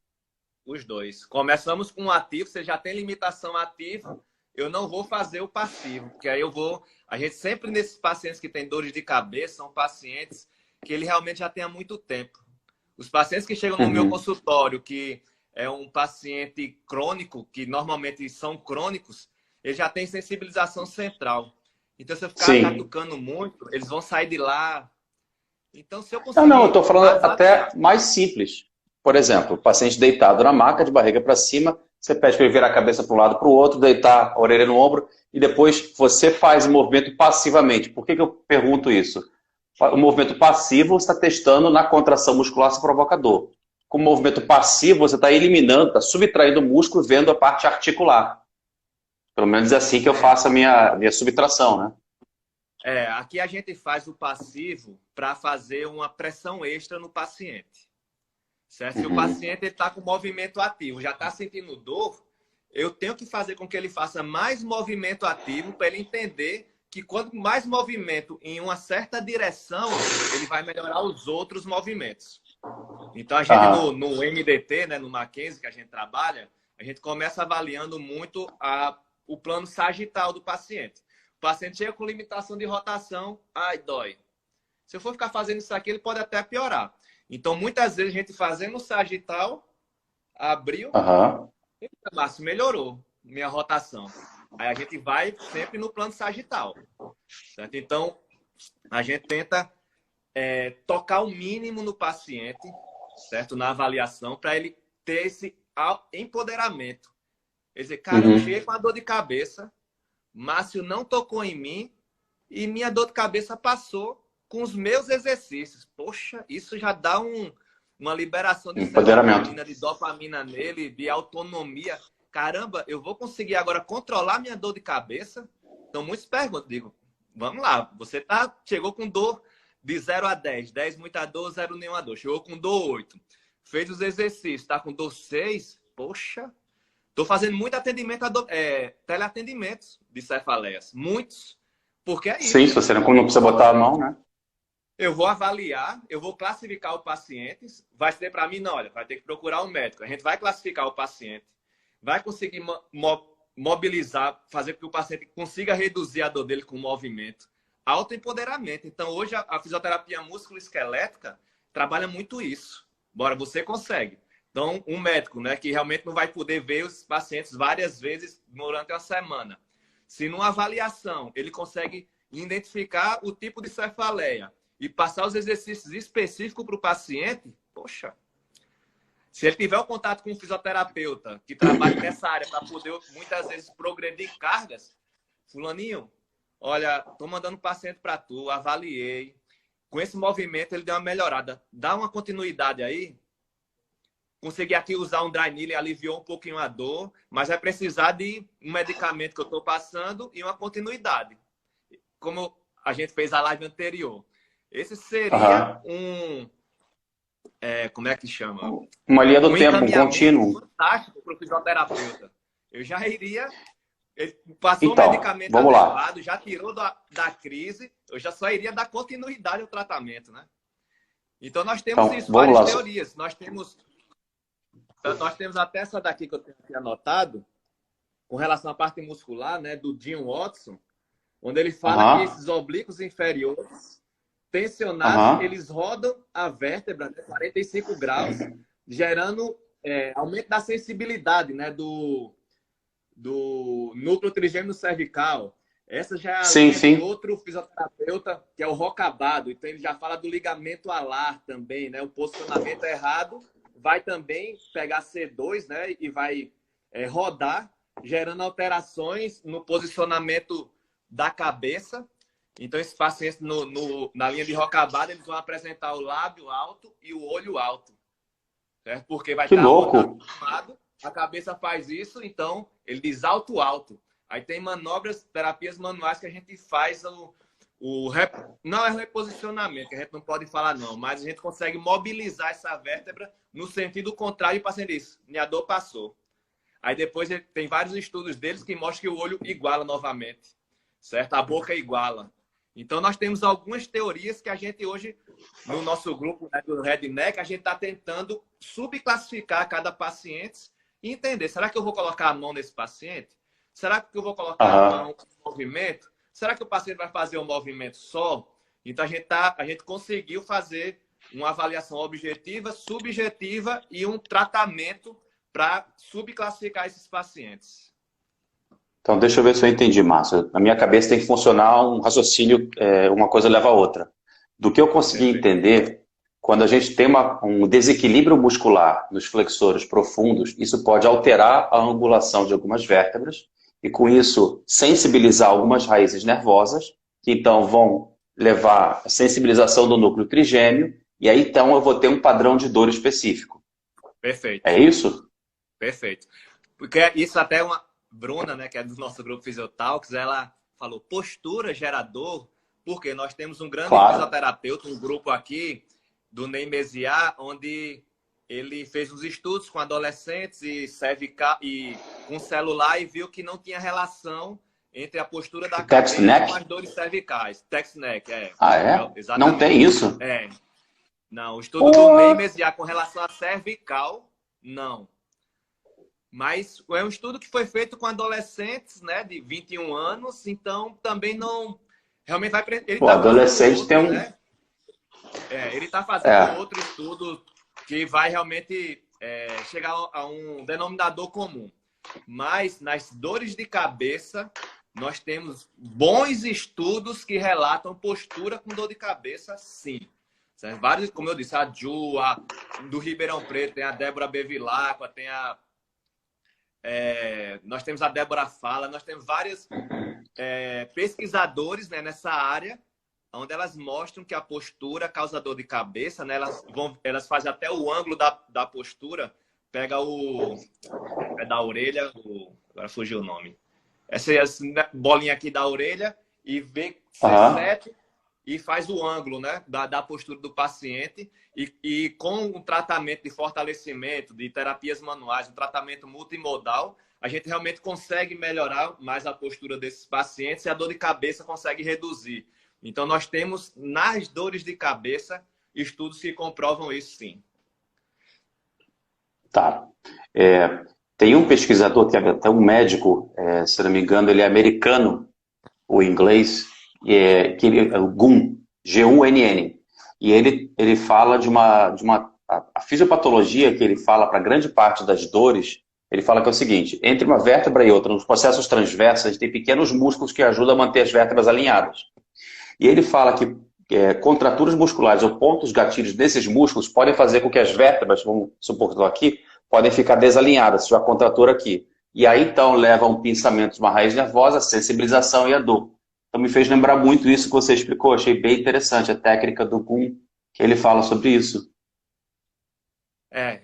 Os dois. Começamos com o ativo, você já tem limitação ativa, eu não vou fazer o passivo, porque aí eu vou... A gente sempre, nesses pacientes que têm dores de cabeça, são pacientes que ele realmente já tem há muito tempo. Os pacientes que chegam no meu consultório, que é um paciente crônico, que normalmente são crônicos, eles já têm sensibilização central. Então, se eu ficar catucando muito, eles vão sair de lá. Então, se eu conseguir... Não, eu estou falando até mais simples. Por exemplo, o paciente deitado na maca, de barriga para cima, você pede para ele virar a cabeça para um lado para o outro, deitar a orelha no ombro, e depois você faz o movimento passivamente. Por que eu pergunto isso? O movimento passivo você está testando na contração muscular se provoca dor. Com o movimento passivo, você está eliminando, está subtraindo o músculo, vendo a parte articular. Pelo menos é assim que eu faço a minha subtração, né? Aqui a gente faz o passivo para fazer uma pressão extra no paciente. Certo? Se o paciente está com movimento ativo, já está sentindo dor, eu tenho que fazer com que ele faça mais movimento ativo para ele entender que quanto mais movimento em uma certa direção, ele vai melhorar os outros movimentos. Então, a gente no MDT, né, no Mackenzie, que a gente trabalha, a gente começa avaliando muito o plano sagital do paciente. O paciente chega com limitação de rotação, ai, dói. Se eu for ficar fazendo isso aqui, ele pode até piorar. Então, muitas vezes, a gente fazendo o sagital, abriu, eita, Márcio, melhorou minha rotação. Aí a gente vai sempre no plano sagital. Certo? Então, a gente tenta tocar o mínimo no paciente, certo? Na avaliação, para ele ter esse empoderamento. Quer dizer, cara, eu cheguei com a dor de cabeça, Márcio não tocou em mim e minha dor de cabeça passou com os meus exercícios. Poxa, isso já dá uma liberação de serotonina, de dopamina nele, de autonomia. Caramba, eu vou conseguir agora controlar minha dor de cabeça? Então, muitos perguntam, digo, vamos lá, você chegou com dor de 0 a 10, 10 muita dor, 0 nenhuma dor. Chegou com dor 8, fez os exercícios, está com dor 6, poxa, estou fazendo muito atendimento, teleatendimentos de cefaleias, muitos, porque é isso. Sim, se você não precisa botar a mão, né? Eu vou avaliar, eu vou classificar o paciente, vai ser para mim, não, olha, vai ter que procurar um médico. A gente vai classificar o paciente, vai conseguir mobilizar, fazer com que o paciente consiga reduzir a dor dele com o movimento. Autoempoderamento. Então, hoje, a fisioterapia músculo-esquelética trabalha muito isso. Bora, você consegue. Então, um médico, né, que realmente não vai poder ver os pacientes várias vezes durante a semana. Se numa avaliação ele consegue identificar o tipo de cefaleia e passar os exercícios específicos para o paciente, poxa, Se ele tiver o contato com um fisioterapeuta que trabalha nessa área para poder, muitas vezes, progredir cargas, fulaninho, olha, tô mandando um paciente para tu, avaliei. Com esse movimento, ele deu uma melhorada. Dá uma continuidade aí. Consegui aqui usar um dry needling, aliviou um pouquinho a dor, mas vai precisar de um medicamento que eu estou passando e uma continuidade. Como a gente fez a live anterior. Esse seria como é que chama? Uma linha do um tempo, um contínuo. Fantástico para o fisioterapeuta. Eu já iria... Ele passou Então, o medicamento vamos lá. adequado, já tirou da crise, eu já só iria dar continuidade ao tratamento, né? Então, nós temos isso, várias teorias. Nós temos até essa daqui que eu tenho aqui anotado, com relação à parte muscular, né, do Jim Watson, onde ele fala que esses oblíquos inferiores tensionados, eles rodam a vértebra a 45 graus, gerando aumento da sensibilidade, né, do núcleo trigêmeo cervical. Essa já é a linha de outro fisioterapeuta, que é o Rocabado. Então, ele já fala do ligamento alar também, né? O posicionamento errado vai também pegar C2, né? E vai rodar, gerando alterações no posicionamento da cabeça. Então, esses pacientes na linha de Rocabado, eles vão apresentar o lábio alto e o olho alto. Certo? Porque vai estar acostumado, a cabeça faz isso, então ele diz alto-alto. Aí tem manobras, terapias manuais que a gente faz não é reposicionamento, que a gente não pode falar não, mas a gente consegue mobilizar essa vértebra no sentido contrário e o paciente diz, minha dor passou. Aí depois tem vários estudos deles que mostram que o olho iguala novamente, certo? A boca iguala. Então nós temos algumas teorias que a gente hoje, no nosso grupo, né, do Redneck, a gente está tentando subclassificar cada paciente e entender, será que eu vou colocar a mão nesse paciente? Será que eu vou colocar a mão no movimento? Será que o paciente vai fazer um movimento só? Então, a gente conseguiu fazer uma avaliação objetiva, subjetiva e um tratamento para subclassificar esses pacientes. Então, deixa eu ver se eu entendi, Márcio. Na minha cabeça tem que funcionar um raciocínio, uma coisa leva a outra. Do que eu consegui entender, quando a gente tem um desequilíbrio muscular nos flexores profundos, isso pode alterar a angulação de algumas vértebras e, com isso, sensibilizar algumas raízes nervosas, que então vão levar a sensibilização do núcleo trigêmeo, e aí então eu vou ter um padrão de dor específico. Perfeito. É isso? Perfeito. Porque isso até uma Bruna, né, que é do nosso grupo Fisiotalks, ela falou postura gera dor, porque nós temos um grande fisioterapeuta, um grupo aqui do Ney Mesiar, onde ele fez uns estudos com adolescentes e com celular e viu que não tinha relação entre a postura da cabeça com as dores cervicais. Text-neck, Exatamente. Não tem isso? Não, o estudo do Ney Mesiar com relação à cervical, não. Mas é um estudo que foi feito com adolescentes, né, de 21 anos, então também não... Realmente vai... O adolescente tem um... Né? Ele está fazendo outro estudo que vai realmente chegar a um denominador comum. Mas nas dores de cabeça, nós temos bons estudos que relatam postura com dor de cabeça, sim. Vários, como eu disse, a Ju, do Ribeirão Preto, tem a Débora Bevilacqua, tem nós temos a Débora Fala, nós temos vários pesquisadores, né, nessa área, onde elas mostram que a postura causa dor de cabeça, né? Elas fazem até o ângulo da postura, pega o pé da orelha, agora fugiu o nome. Essa bolinha aqui da orelha e vê C7 e faz o ângulo, né, da postura do paciente e com um tratamento de fortalecimento, de terapias manuais, um tratamento multimodal, a gente realmente consegue melhorar mais a postura desses pacientes e a dor de cabeça consegue reduzir. Então, nós temos, nas dores de cabeça, estudos que comprovam isso, sim. Tá. Tem um pesquisador, que é até um médico, se não me engano, ele é americano, o inglês, o Gunn, G-U-N-N. E ele fala a fisiopatologia que ele fala para grande parte das dores, ele fala que é o seguinte, entre uma vértebra e outra, nos processos transversos, a gente tem pequenos músculos que ajudam a manter as vértebras alinhadas. E ele fala que contraturas musculares ou pontos gatilhos desses músculos podem fazer com que as vértebras, vamos supor que estou aqui, podem ficar desalinhadas, se tiver a contratura aqui. E aí, então, leva a um pinçamento de uma raiz nervosa, a sensibilização e a dor. Então, me fez lembrar muito isso que você explicou. Achei bem interessante a técnica do Gun, que ele fala sobre isso.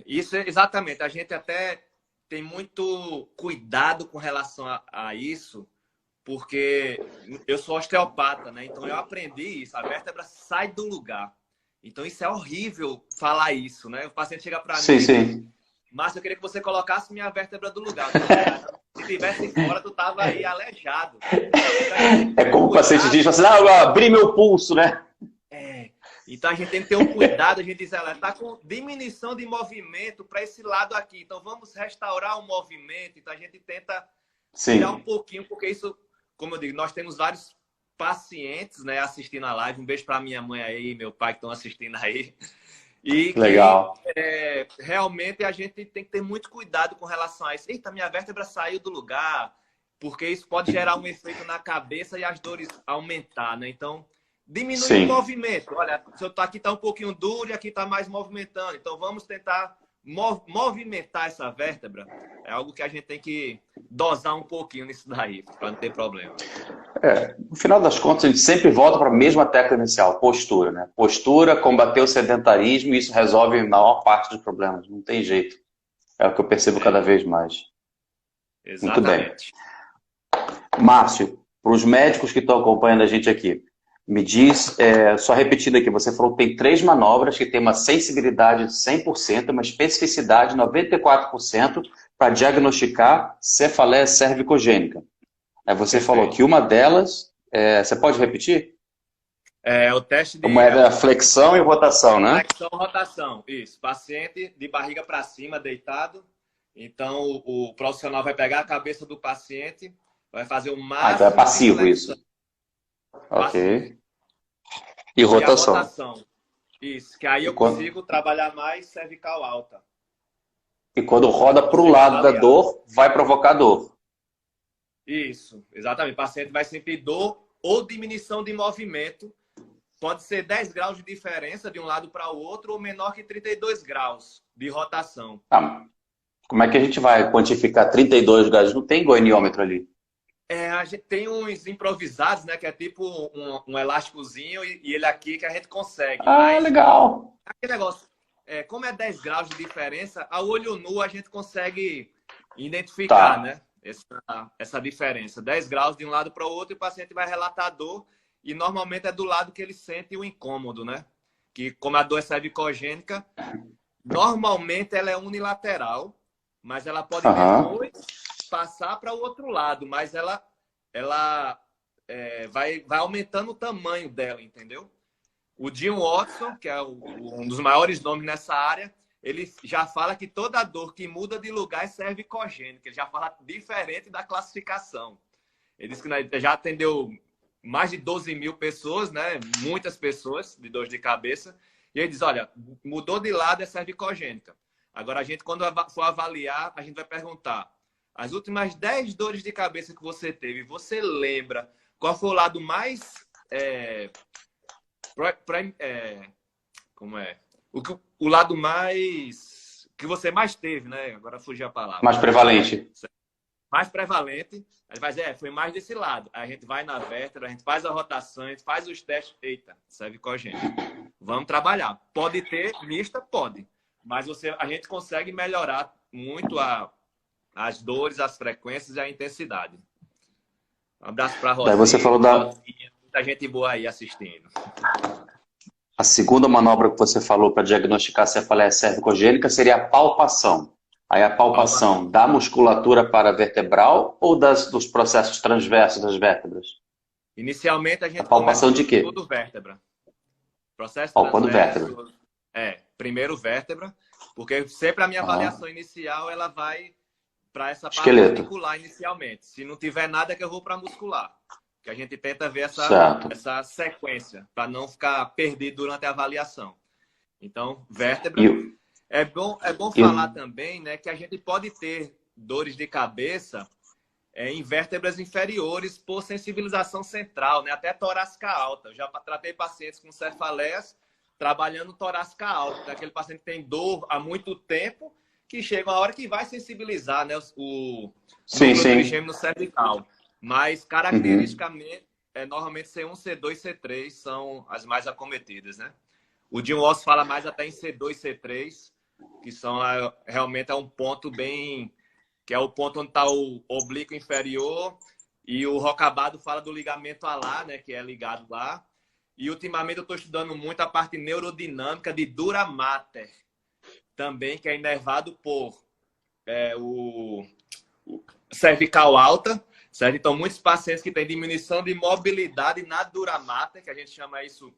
Isso é exatamente. A gente até tem muito cuidado com relação a isso, porque eu sou osteopata, né? Então eu aprendi isso. A vértebra sai do lugar. Então isso é horrível falar isso, né? O paciente chega para mim e diz, Márcio, eu queria que você colocasse minha vértebra do lugar. Se tivesse fora, tu tava aí aleijado. É como o paciente diz, assim, eu abri meu pulso, né? Então a gente tem que ter um cuidado, a gente diz, ela está com diminuição de movimento para esse lado aqui. Então vamos restaurar o movimento. Então a gente tenta tirar um pouquinho, porque isso, como eu digo, nós temos vários pacientes, né, assistindo a live. Um beijo para minha mãe aí, meu pai que estão assistindo aí. E legal. Que, realmente a gente tem que ter muito cuidado com relação a isso. Eita, minha vértebra saiu do lugar, porque isso pode gerar um efeito na cabeça e as dores aumentar, né? Então, diminui o movimento. Olha, se eu tô aqui tá um pouquinho duro e aqui tá mais movimentando. Então, vamos tentar movimentar essa vértebra. É algo que a gente tem que dosar um pouquinho nisso daí, para não ter problema. No final das contas, a gente sempre volta para a mesma técnica inicial, postura, né? Postura, combater o sedentarismo, e isso resolve a maior parte dos problemas. Não tem jeito. É o que eu percebo cada vez mais. Exatamente. Muito bem. Márcio, para os médicos que estão acompanhando a gente aqui, me diz, só repetindo aqui, você falou que tem 3 manobras que tem uma sensibilidade de 100%, uma especificidade de 94% para diagnosticar cefaleia cervicogênica. Aí você falou que uma delas, você pode repetir? O teste de... Uma é a flexão e rotação, né? Flexão e rotação, isso. Paciente de barriga para cima, deitado. Então, o profissional vai pegar a cabeça do paciente, vai fazer o máximo... então é passivo isso. Ok. E rotação. E a rotação. Isso, que aí eu consigo trabalhar mais cervical alta. E quando roda para o lado da dor, vai provocar dor. Isso, exatamente. O paciente vai sentir dor ou diminuição de movimento. Pode ser 10 graus de diferença de um lado para o outro ou menor que 32 graus de rotação. Como é que a gente vai quantificar 32 graus? Não tem goiniômetro ali. A gente tem uns improvisados, né? Que é tipo um elásticozinho e ele aqui que a gente consegue. Mas legal. Aquele negócio, como é 10 graus de diferença, a olho nu a gente consegue identificar, né? Essa diferença. 10 graus de um lado para o outro e o paciente vai relatar a dor e normalmente é do lado que ele sente o incômodo, né? Que como a dor é cervicogênica, normalmente ela é unilateral, mas ela pode depois passar para o outro lado, mas ela vai aumentando o tamanho dela, entendeu? O Jim Watson, que é um dos maiores nomes nessa área, ele já fala que toda dor que muda de lugar é cervicogênica. Ele já fala diferente da classificação. Ele disse que já atendeu mais de 12 mil pessoas, né? Muitas pessoas de dor de cabeça. E ele diz, olha, mudou de lado é cervicogênica. Agora, a gente, quando for avaliar, a gente vai perguntar as últimas 10 dores de cabeça que você teve, você lembra qual foi o lado mais... como é? O lado mais... que você mais teve, né? Agora fugiu a palavra. Mais prevalente. Mais prevalente. Aí vai dizer, foi mais desse lado. Aí a gente vai na vértebra, a gente faz a rotação, a gente faz os testes. Eita, cervicogênica. Vamos trabalhar. Pode ter mista? Pode. Mas a gente consegue melhorar muito as dores, as frequências e a intensidade. Um abraço para a Rosinha. Você falou muita gente boa aí assistindo. A segunda manobra que você falou para diagnosticar cefaleia cervicogênica seria a palpação. Aí a palpação da musculatura paravertebral ou dos processos transversos das vértebras? Inicialmente a gente palpação de quê? Tudo vértebra. Processo palpando vértebra. Primeiro vértebra, porque sempre a minha avaliação inicial ela vai para essa parte esqueleto. articular inicialmente. Se não tiver nada que eu vou para muscular. Que a gente tenta ver essa sequência, para não ficar perdido durante a avaliação. Então, vértebra. É bom falar também, né, que a gente pode ter dores de cabeça em vértebras inferiores por sensibilização central, né? Até torácica alta. Eu já tratei pacientes com cefaleias trabalhando torácica alta. Aquele paciente que tem dor há muito tempo, que chega uma hora que vai sensibilizar, né, o núcleo trigêmeo cervical. Mas, caracteristicamente, normalmente C1, C2, C3 são as mais acometidas, né? O Jim Walsh fala mais até em C2, C3, que são realmente é um ponto bem... que é o ponto onde está o oblíquo inferior, e o Rocabado fala do ligamento alar, né, que é ligado lá. E ultimamente eu estou estudando muito a parte neurodinâmica de dura mater, também, que é inervado por o cervical alta, certo? Então, muitos pacientes que têm diminuição de mobilidade na dura mater, que a gente chama isso,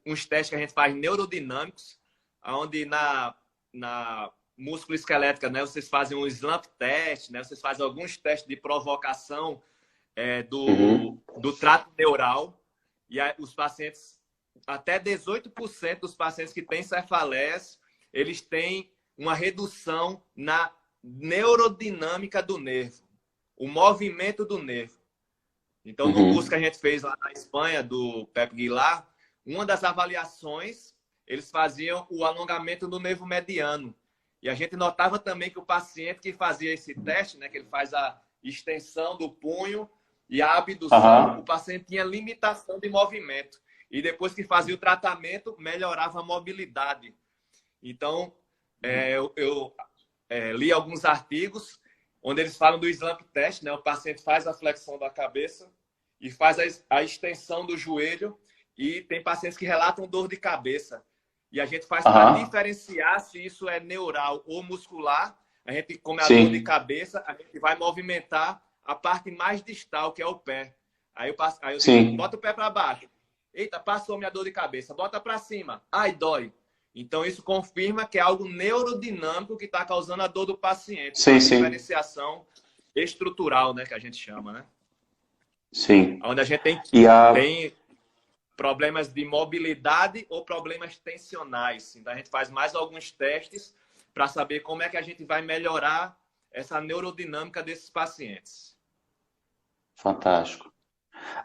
uns testes que a gente faz neurodinâmicos, onde na músculo esquelética, né? Vocês fazem um slump test, né? Vocês fazem alguns testes de provocação do trato neural. E aí, os pacientes, até 18% dos pacientes que têm cefaleias, eles têm uma redução na neurodinâmica do nervo, o movimento do nervo. Então, no curso que a gente fez lá na Espanha, do Pep Guilar, uma das avaliações, eles faziam o alongamento do nervo mediano. E a gente notava também que o paciente que fazia esse teste, né, que ele faz a extensão do punho e a abdução, o paciente tinha limitação de movimento. E depois que fazia o tratamento, melhorava a mobilidade. Então, eu li alguns artigos onde eles falam do slump test, né? O paciente faz a flexão da cabeça e faz a extensão do joelho, e tem pacientes que relatam dor de cabeça. E a gente faz para diferenciar se isso é neural ou muscular. A gente, como é a dor de cabeça, a gente vai movimentar a parte mais distal, que é o pé. Aí eu digo, bota o pé para baixo. Eita, passou minha dor de cabeça. Bota para cima. Ai, dói. Então, isso confirma que é algo neurodinâmico que está causando a dor do paciente. Sim, diferenciação estrutural, né, que a gente chama, né? Sim. Onde a gente tem problemas de mobilidade ou problemas tensionais. Então, a gente faz mais alguns testes para saber como é que a gente vai melhorar essa neurodinâmica desses pacientes. Fantástico.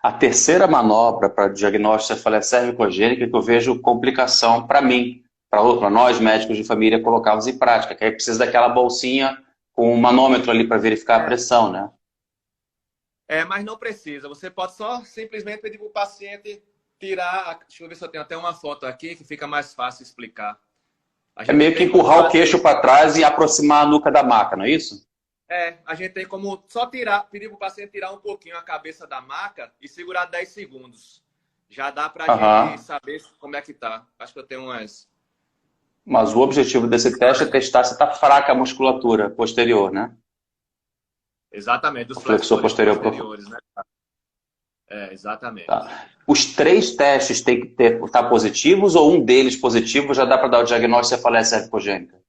A terceira manobra para diagnóstico de cefaleia cervicogênica que eu vejo complicação para mim, para nós médicos de família colocarmos em prática, que aí precisa daquela bolsinha com um manômetro ali para verificar a pressão, né? Mas não precisa. Você pode só simplesmente pedir para o paciente tirar... Deixa eu ver se eu tenho até uma foto aqui que fica mais fácil explicar. É meio que empurrar o queixo para trás e aproximar a nuca da maca, não é isso? A gente tem como só pedir para o paciente tirar um pouquinho a cabeça da maca e segurar 10 segundos. Já dá para a gente saber como é que tá. Acho que eu tenho umas... Mas o objetivo desse teste é testar se está fraca a musculatura posterior, né? Exatamente, dos flexor posteriores, né? Exatamente. Tá. Os 3 testes têm que estar positivos ou um deles positivo já dá para dar o diagnóstico de cefaleia cervicogênica?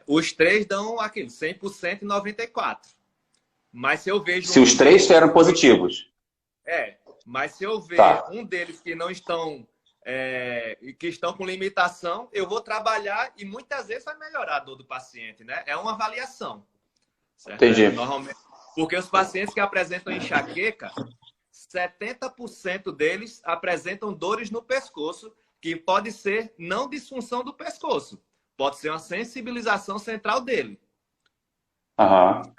Os 3 dão aquilo, 100% e 94%. Mas se eu vejo... Se os 3 eram positivos. Mas se eu ver um deles que não estão... que estão com limitação, eu vou trabalhar e muitas vezes vai melhorar a dor do paciente, né? É uma avaliação. Certo? Entendi. Normalmente, porque os pacientes que apresentam enxaqueca, 70% deles apresentam dores no pescoço, que pode ser não disfunção do pescoço. Pode ser uma sensibilização central dele.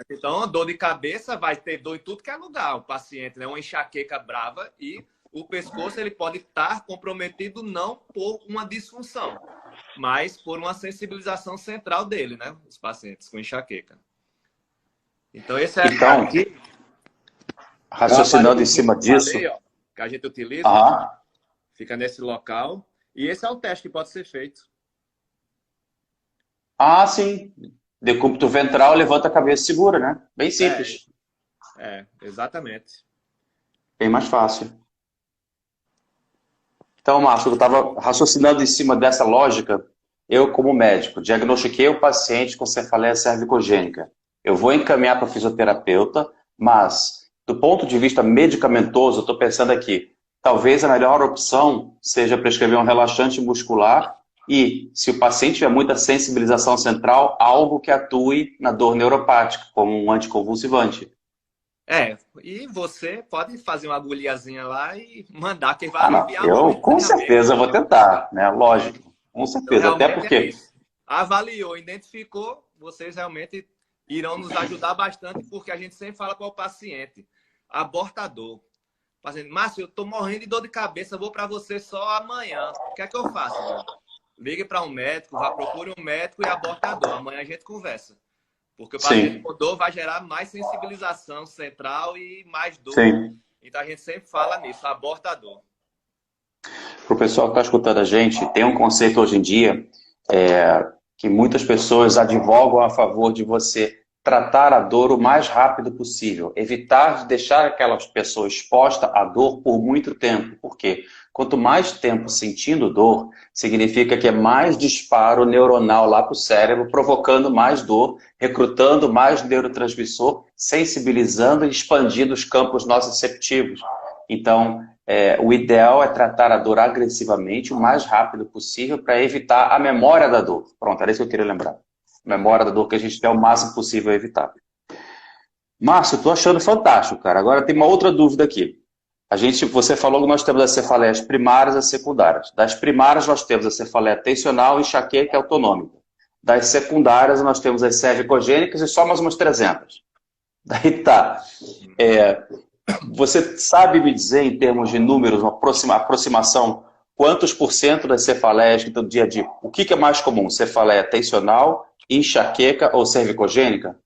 Então, dor de cabeça vai ter dor em tudo que é lugar. O paciente, né, uma enxaqueca brava, e o pescoço ele pode estar comprometido não por uma disfunção, mas por uma sensibilização central dele, né? Os pacientes com enxaqueca. Então, esse é aqui, raciocinando em cima disso, que a gente utiliza, fica nesse local. E esse é o teste que pode ser feito. Sim. Decúbito ventral, levanta a cabeça e segura, né? Bem simples. Exatamente. Bem mais fácil. Então, Márcio, eu estava raciocinando em cima dessa lógica. Eu, como médico, diagnostiquei o paciente com cefaleia cervicogênica. Eu vou encaminhar para o fisioterapeuta, mas, do ponto de vista medicamentoso, eu estou pensando aqui, talvez a melhor opção seja prescrever um relaxante muscular E, se o paciente tiver muita sensibilização central, algo que atue na dor neuropática, como um anticonvulsivante. E você pode fazer uma agulhazinha lá e mandar, que vai Ah, não. aliviar o Eu com momentaneamente. certeza vou tentar, né? Lógico, com Então, certeza. Até realmente é porque. isso. Avaliou, identificou, vocês realmente irão nos ajudar bastante, porque a gente sempre fala para o paciente, abortador. Paciente, Márcio, eu estou morrendo de dor de cabeça, vou para você só amanhã. O que é que eu faço, mano? Ligue para um médico, vá procure um médico e aborte a dor. Amanhã a gente conversa. Porque o paciente Sim, com dor vai gerar mais sensibilização central e mais dor. sim. Então a gente sempre fala nisso, aborta a dor. Para o pessoal que está escutando a gente, tem um conceito hoje em dia que muitas pessoas advogam a favor de você tratar a dor o mais rápido possível, evitar de deixar aquela pessoa exposta à dor por muito tempo. Por quê? Quanto mais tempo sentindo dor, significa que é mais disparo neuronal lá para o cérebro, provocando mais dor, recrutando mais neurotransmissor, sensibilizando e expandindo os campos nociceptivos. Então, o ideal é tratar a dor agressivamente o mais rápido possível para evitar a memória da dor. Pronto, era isso que eu queria lembrar. Memória da dor que a gente quer o máximo possível evitar. Márcio, estou achando fantástico, cara. Agora tem uma outra dúvida aqui. Você falou que nós temos as cefaleias primárias e as secundárias. Das primárias nós temos a cefaleia tensional, enxaqueca e autonômica. Das secundárias nós temos as cervicogênicas e só mais umas 300. Daí tá. Você sabe me dizer, em termos de números, uma aproximação, quantos por cento das cefaleias do dia a dia? O que é mais comum? Cefaleia tensional, enxaqueca ou cervicogênica?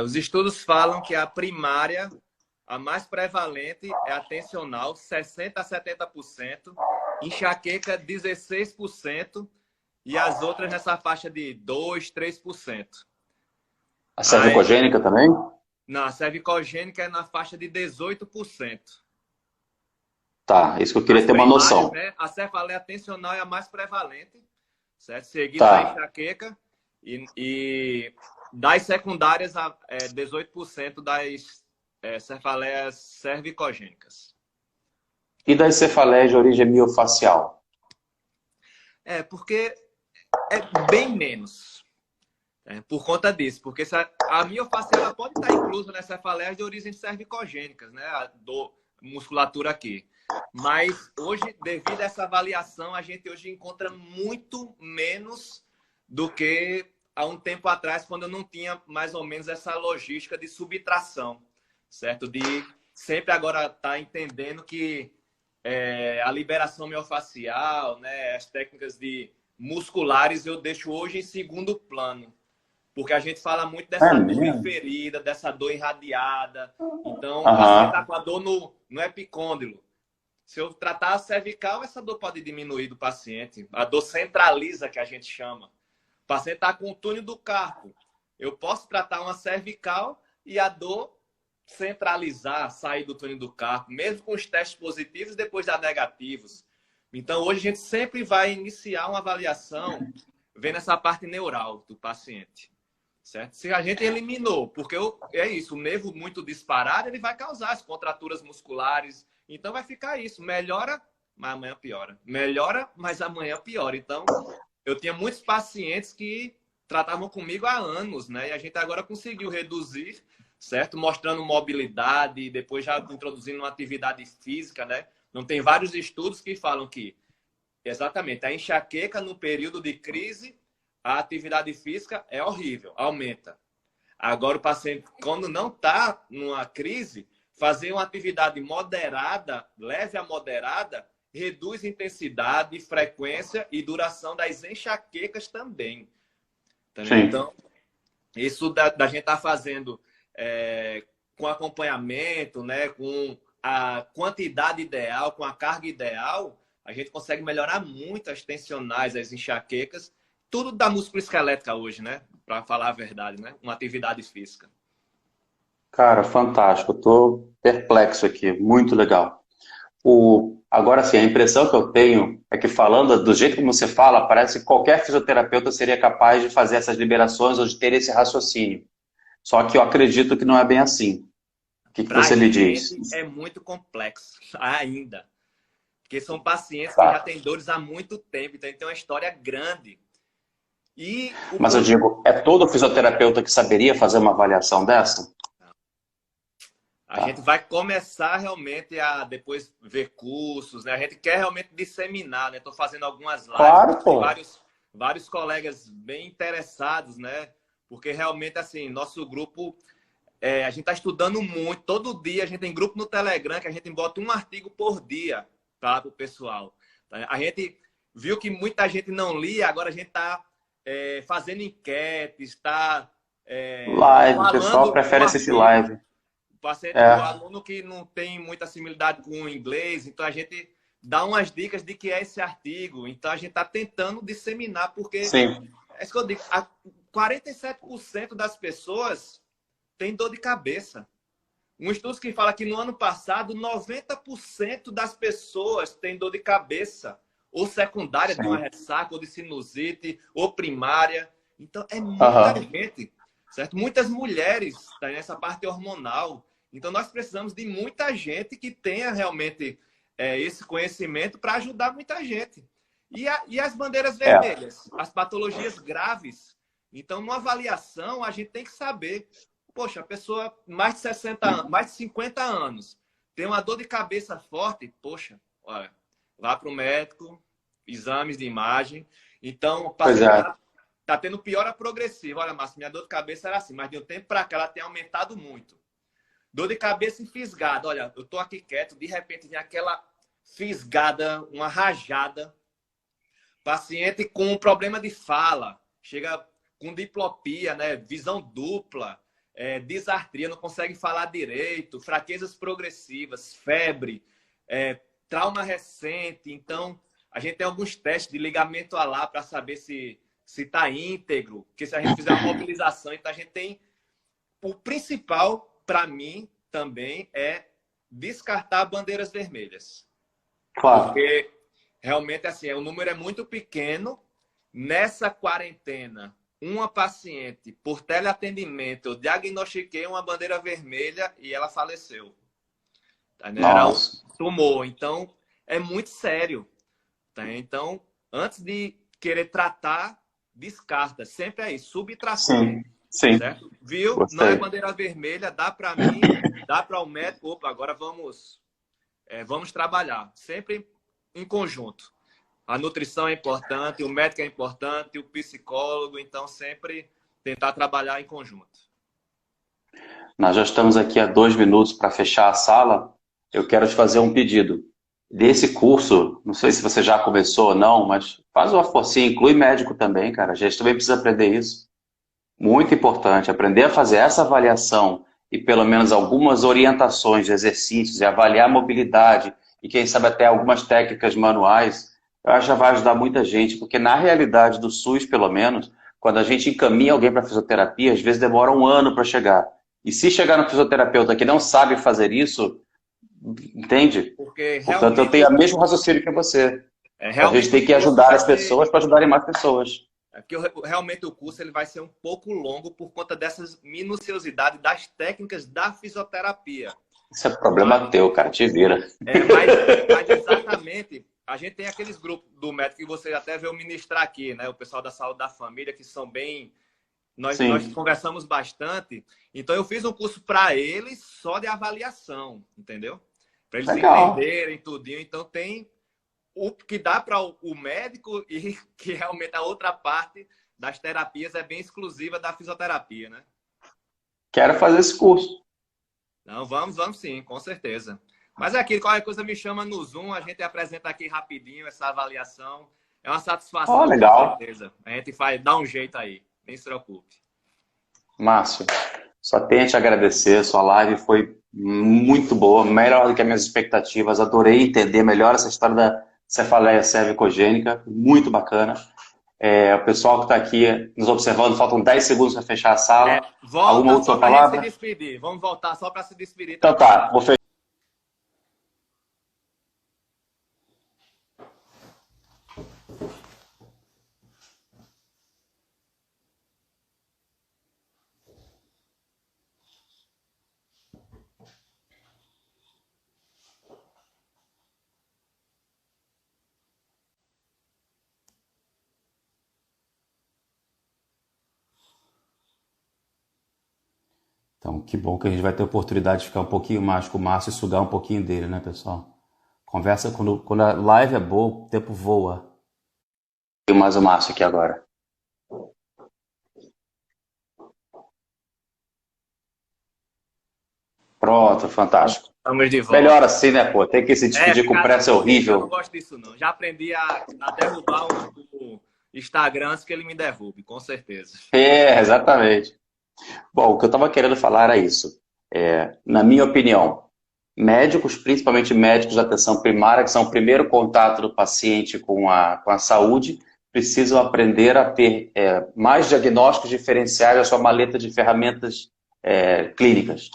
Os estudos falam que a primária, a mais prevalente, é a tensional, 60% a 70%, enxaqueca, 16%, e as outras nessa faixa de 2%, 3%. A cervicogênica também? Não, a cervicogênica é na faixa de 18%. Tá, isso que eu queria As ter uma primárias, noção. né? A cefaleia tensional é a mais prevalente, certo? Seguida da Tá. enxaqueca e das secundárias, 18% das cefaleias cervicogênicas. E das cefaleias de origem miofacial? Porque é bem menos. Por conta disso, porque a miofacial ela pode estar inclusa nas cefaleias de origem cervicogênicas, né? A musculatura aqui. Mas hoje, devido a essa avaliação, a gente hoje encontra muito menos do que há um tempo atrás, quando eu não tinha mais ou menos essa logística de subtração, certo? De sempre agora estar entendendo que a liberação miofacial, né, as técnicas musculares eu deixo hoje em segundo plano. Porque a gente fala muito dessa dor inferida, dessa dor irradiada. Então, o paciente está com a dor no epicôndilo. Se eu tratar a cervical, essa dor pode diminuir do paciente. A dor centraliza, que a gente chama. O paciente está com o túnel do carpo. Eu posso tratar uma cervical e a dor centralizar, sair do túnel do carpo, mesmo com os testes positivos, depois dar negativos. Então, hoje a gente sempre vai iniciar uma avaliação vendo essa parte neural do paciente. Certo? Se a gente eliminou, porque é isso, o nervo muito disparado, ele vai causar as contraturas musculares. Então vai ficar isso, melhora, mas amanhã piora. Melhora, mas amanhã piora. Então, eu tinha muitos pacientes que tratavam comigo há anos, né? E a gente agora conseguiu reduzir, certo? Mostrando mobilidade, depois já introduzindo uma atividade física, né? Não tem vários estudos que falam que, exatamente, a enxaqueca no período de crise, a atividade física é horrível, aumenta. Agora, o paciente, quando não está numa crise, fazer uma atividade moderada, leve a moderada, reduz intensidade, frequência e duração das enxaquecas também. Então, isso da gente estar fazendo com acompanhamento, né, com a quantidade ideal, com a carga ideal, a gente consegue melhorar muito as tensionais, as enxaquecas, tudo da músculo-esquelética hoje, né? Para falar a verdade, né? Uma atividade física. Cara, fantástico. Estou perplexo aqui. Muito legal. Agora sim, a impressão que eu tenho é que falando do jeito como você fala, parece que qualquer fisioterapeuta seria capaz de fazer essas liberações ou de ter esse raciocínio. Só que eu acredito que não é bem assim. O que você me diz? É muito complexo ainda. porque são pacientes que já Tá. têm dores há muito tempo, então tem uma história grande. E Mas eu digo, é todo fisioterapeuta que saberia fazer uma avaliação dessa? a Tá. gente vai começar realmente a depois ver cursos, né? A gente quer realmente disseminar, né? Estou fazendo algumas lives, Claro, tem pô. vários colegas bem interessados, né? Porque realmente, assim, nosso grupo, a gente está estudando muito. Todo dia a gente tem grupo no Telegram que a gente bota um artigo por dia, tá? Para o pessoal. A gente viu que muita gente não lia, agora a gente está fazendo enquetes, está Live, o pessoal falando um prefere assistir artigo. live. O É, aluno que não tem muita similaridade com o inglês, então a gente dá umas dicas de que é esse artigo. Então a gente está tentando disseminar, porque sim. é isso que eu digo, 47% das pessoas têm dor de cabeça. Um estudo que fala que no ano passado, 90% das pessoas têm dor de cabeça, ou secundária de uma Sim. ressaca, ou de sinusite, ou primária. Então, é muita Aham. gente, certo? Muitas mulheres tá nessa parte hormonal. Então, nós precisamos de muita gente que tenha realmente esse conhecimento para ajudar muita gente. E as bandeiras É. vermelhas, as patologias graves. Então, numa avaliação, a gente tem que saber. Poxa, a pessoa mais de 60 anos, mais de 50 anos, tem uma dor de cabeça forte, poxa, olha, vá para o médico, exames de imagem. Então, o Pois paciente é. tá tendo piora progressiva. Olha, Márcio, minha dor de cabeça era assim, mas de um tempo para cá ela tem aumentado muito. Dor de cabeça fisgada. Olha, eu tô aqui quieto, de repente vem aquela fisgada, uma rajada. Paciente com problema de fala, chega com diplopia, né? Visão dupla, disartria, não consegue falar direito, fraquezas progressivas, febre, trauma recente. Então, a gente tem alguns testes de ligamento alar para saber se está íntegro, porque se a gente fizer uma mobilização, então a gente tem. O principal, para mim, também é descartar bandeiras vermelhas. Claro. Porque realmente assim, o número é muito pequeno. Nessa quarentena, uma paciente, por teleatendimento, eu diagnostiquei uma bandeira vermelha e ela faleceu. Tá, né? Era um Nossa. tumor. Então, é muito sério. Tá? Então, antes de querer tratar, descarta. Sempre é isso, subtração. Sim. Sim. Certo? Viu? Não é Gostei. bandeira vermelha, dá para mim, dá para o médico. Opa, agora vamos trabalhar. Sempre em conjunto. A nutrição é importante, o médico é importante, o psicólogo, então sempre tentar trabalhar em conjunto. Nós já estamos aqui há 2 minutos para fechar a sala. Eu quero te fazer um pedido. Desse curso, não sei se você já começou ou não, mas faz uma forcinha, inclui médico também, cara. A gente também precisa aprender isso. Muito importante, aprender a fazer essa avaliação e pelo menos algumas orientações de exercícios e avaliar a mobilidade e quem sabe até algumas técnicas manuais, eu acho que já vai ajudar muita gente, porque na realidade do SUS, pelo menos, quando a gente encaminha alguém para fisioterapia, às vezes demora um ano para chegar. E se chegar no fisioterapeuta que não sabe fazer isso, entende? Porque Portanto, eu tenho o mesmo raciocínio que você. A gente realmente tem o que curso ajudar vai as ser. pessoas para ajudarem mais pessoas. Porque realmente o curso ele vai ser um pouco longo por conta dessas minuciosidades das técnicas da fisioterapia. Isso é problema teu, cara, te vira. Mas exatamente, a gente tem aqueles grupos do médico que você até veio ministrar aqui, né? O pessoal da saúde da família, que são bem. Nós Sim, conversamos bastante. Então, eu fiz um curso para eles só de avaliação, entendeu? Para eles legal. entenderem tudinho. Então, tem o que dá para o médico e que realmente a outra parte das terapias é bem exclusiva da fisioterapia, né? Quero fazer esse curso. Não, vamos sim, com certeza. Mas é aquilo, qualquer coisa me chama no Zoom, a gente apresenta aqui rapidinho essa avaliação. É uma Ó, satisfação, com legal. certeza. A gente dá um jeito aí, nem se preocupe. Márcio, só tenho a te agradecer. Sua live foi muito boa, melhor do que as minhas expectativas. Adorei entender melhor essa história da cefaleia cervicogênica, muito bacana. O pessoal que está aqui nos observando, faltam 10 segundos para fechar a sala. Alguma Volta só última para a gente se palavra? despedir. Vamos voltar só para se despedir Então também. tá, vou fechar. Então, que bom que a gente vai ter a oportunidade de ficar um pouquinho mais com o Márcio e sugar um pouquinho dele, né, pessoal? Conversa, quando a live é boa, o tempo voa. E mais o Márcio aqui agora. Pronto, fantástico. Estamos de volta. Melhor assim, né, pô? Tem que se despedir com pressa é Eu horrível. não gosto disso, não. Já aprendi a derrubar o Instagram antes que ele me derrube, com certeza. Exatamente. Bom, o que eu estava querendo falar era isso. Na minha opinião, médicos, principalmente médicos de atenção primária, que são o primeiro contato do paciente com a saúde, precisam aprender a ter mais diagnósticos diferenciais da sua maleta de ferramentas clínicas.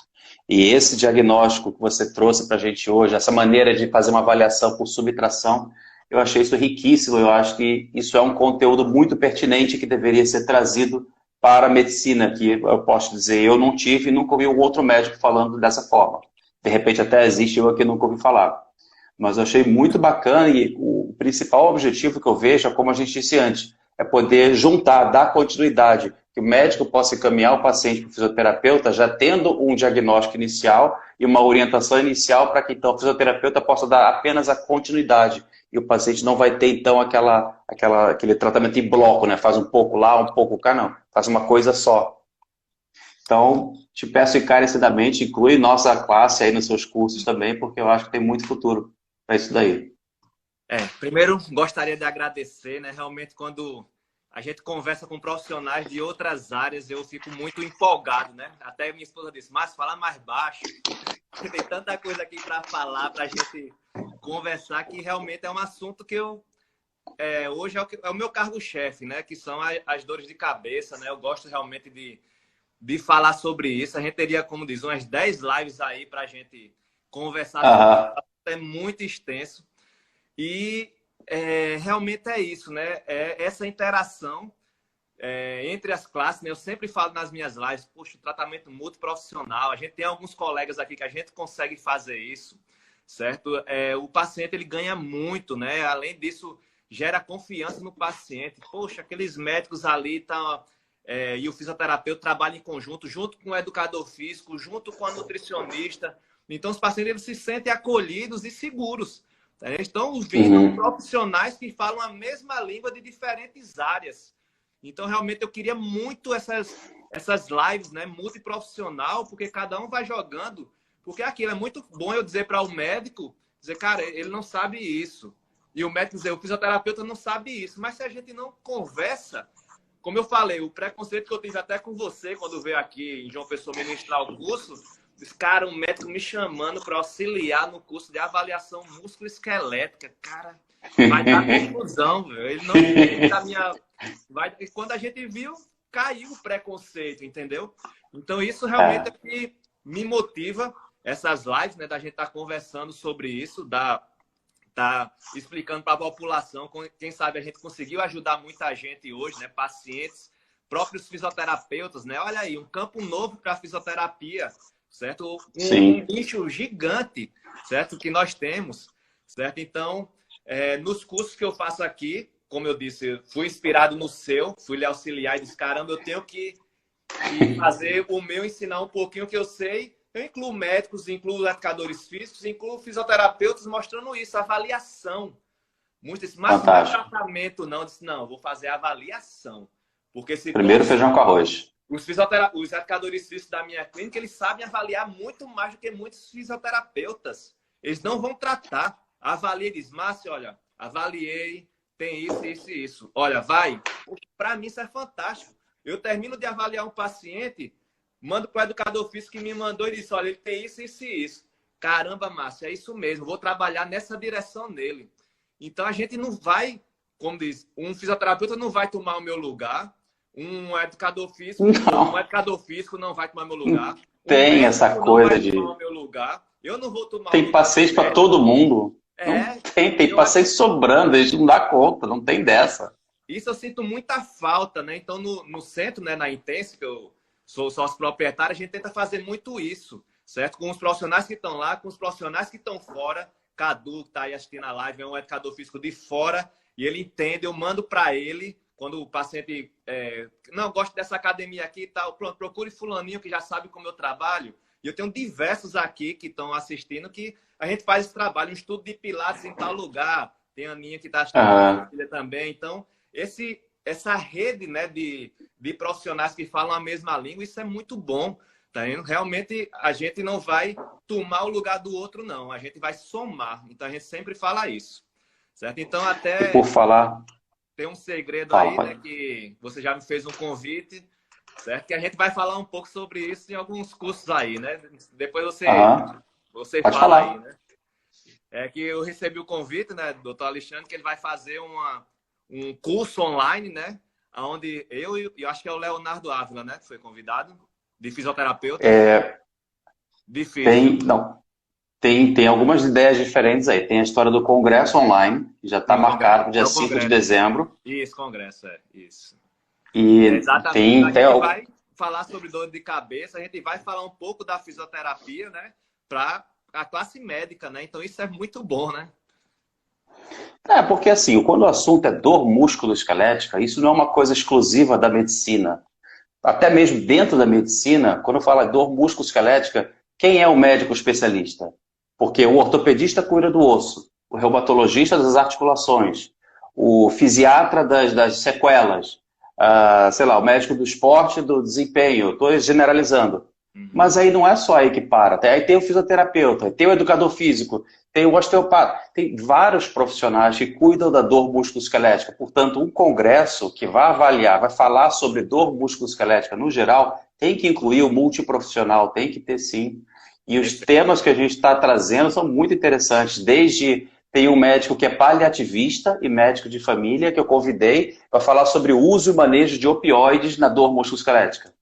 E esse diagnóstico que você trouxe para a gente hoje, essa maneira de fazer uma avaliação por subtração, eu achei isso riquíssimo. Eu acho que isso é um conteúdo muito pertinente que deveria ser trazido para a medicina, que eu posso dizer, eu não tive e nunca ouvi um outro médico falando dessa forma. De repente até existe, eu aqui nunca ouvi falar. Mas eu achei muito bacana e o principal objetivo que eu vejo é, como a gente disse antes, é poder juntar, dar continuidade, que o médico possa encaminhar o paciente para o fisioterapeuta já tendo um diagnóstico inicial e uma orientação inicial para que então o fisioterapeuta possa dar apenas a continuidade e o paciente não vai ter então aquele tratamento em bloco, né? Faz um pouco lá, um pouco cá, não. Faz uma coisa só. Então, te peço encarecidamente, inclui nossa classe aí nos seus cursos também, porque eu acho que tem muito futuro para isso daí. Primeiro, gostaria de agradecer, né? Realmente, quando a gente conversa com profissionais de outras áreas, eu fico muito empolgado, né? Até minha esposa disse, mas fala mais baixo. Tem tanta coisa aqui para falar, para a gente conversar, que realmente é um assunto que eu... hoje é o meu cargo-chefe, né? Que são as dores de cabeça, né? Eu gosto realmente de falar sobre isso. A gente teria, como diz, umas 10 lives aí para a gente conversar sobre isso. É muito extenso. E realmente é isso, né? Essa interação entre as classes, né? Eu sempre falo nas minhas lives, poxa, o tratamento multiprofissional, a gente tem alguns colegas aqui que a gente consegue fazer isso, certo? O paciente, ele ganha muito, né? Além disso, gera confiança no paciente. Poxa, aqueles médicos ali e o fisioterapeuta trabalham em conjunto, junto com o educador físico, junto com a nutricionista. Então, os pacientes, eles se sentem acolhidos e seguros. Estão vindo profissionais que falam a mesma língua de diferentes áreas. Então, realmente, eu queria muito essas lives, né, multiprofissional, porque cada um vai jogando. Porque aquilo é muito bom eu dizer para o médico, dizer, cara, ele não sabe isso. E o médico dizer, o fisioterapeuta não sabe isso. Mas se a gente não conversa, como eu falei, o preconceito que eu tive até com você quando veio aqui em João Pessoa ministrar o curso, esse cara, um médico me chamando para auxiliar no curso de avaliação musculoesquelética. Cara, vai dar confusão, velho. Ele não entende a minha... E quando a gente viu, caiu o preconceito, entendeu? Então, isso realmente é que me motiva, essas lives, né? Da gente estar conversando sobre isso, tá explicando para a população. Quem sabe a gente conseguiu ajudar muita gente hoje, né? Pacientes, próprios fisioterapeutas, né? Olha aí, um campo novo para a fisioterapia, certo? Um nicho gigante, certo? Que nós temos, certo? Então, nos cursos que eu faço aqui, como eu disse, fui inspirado no seu, fui lhe auxiliar e disse, caramba, eu tenho que fazer o meu, ensinar um pouquinho o que eu sei. Eu incluo médicos, incluo educadores físicos, incluo fisioterapeutas mostrando isso, avaliação. Muitos dizem, mas não é tratamento, não. Eu disse, não, eu vou fazer avaliação. Porque se primeiro feijão com arroz. Os educadores físicos da minha clínica, eles sabem avaliar muito mais do que muitos fisioterapeutas. Eles não vão tratar. Avalia e diz, Márcio, olha, avaliei, tem isso, isso e isso. Olha, vai. Para mim isso é fantástico. Eu termino de avaliar um paciente, mando para o educador físico que me mandou e disse, olha, ele tem isso, isso e isso. Caramba, Márcio, é isso mesmo. Vou trabalhar nessa direção nele. Então, a gente não vai, como diz, um fisioterapeuta não vai tomar o meu lugar, um educador físico não vai tomar o meu lugar. Tem essa coisa de... tomar o meu lugar. Eu não vou tomar tem paciente para todo mundo. Tem paciente sobrando, a gente não dá conta, não tem dessa. Isso eu sinto muita falta, né? Então, no centro, né, na Intense, que eu sou sócio proprietário, a gente tenta fazer muito isso, certo? Com os profissionais que estão lá, com os profissionais que estão fora. Cadu, que está aí assistindo a live, é um educador físico de fora, e ele entende, eu mando para ele quando o paciente não gosta dessa academia aqui e tal, pronto, procure fulaninho que já sabe como eu trabalho. E eu tenho diversos aqui que estão assistindo que a gente faz esse trabalho, um estudo de pilates em tal lugar. Tem a Aninha que está assistindo, a filha também. Então, essa rede, né, de profissionais que falam a mesma língua, isso é muito bom. Tá vendo? Realmente, a gente não vai tomar o lugar do outro, não. A gente vai somar. Então, a gente sempre fala isso. Certo? Então, E por falar... tem um segredo aí, né, que você já me fez um convite, certo? Que a gente vai falar um pouco sobre isso em alguns cursos aí, né? Depois você Pode fala falar. aí, né? É que eu recebi o convite, né, do Dr. Alexandre, que ele vai fazer um curso online, né? Onde eu acho que é o Leonardo Ávila, né? Que foi convidado, de fisioterapeuta. Difícil. Tem algumas ideias diferentes aí. Tem a história do congresso online, que já está marcado para o dia 5 de dezembro. Isso, congresso, isso. E exatamente. A gente vai falar sobre dor de cabeça, a gente vai falar um pouco da fisioterapia, né? Para a classe médica, né? Então isso é muito bom, né? Porque assim, quando o assunto é dor músculo-esquelética, isso não é uma coisa exclusiva da medicina. Até mesmo dentro da medicina, quando fala dor músculo-esquelética, quem é o médico especialista? Porque o ortopedista cuida do osso, o reumatologista das articulações, o fisiatra das sequelas, sei lá, o médico do esporte, do desempenho, estou generalizando. Mas aí não é só aí que para. Aí tem o fisioterapeuta, tem o educador físico, tem o osteopata, tem vários profissionais que cuidam da dor músculo-esquelética. Portanto, um congresso que vai avaliar, vai falar sobre dor músculo-esquelética no geral, tem que incluir o multiprofissional, tem que ter sim. E os temas que a gente está trazendo são muito interessantes. Tem um médico que é paliativista e médico de família, que eu convidei para falar sobre o uso e manejo de opioides na dor musculoesquelética.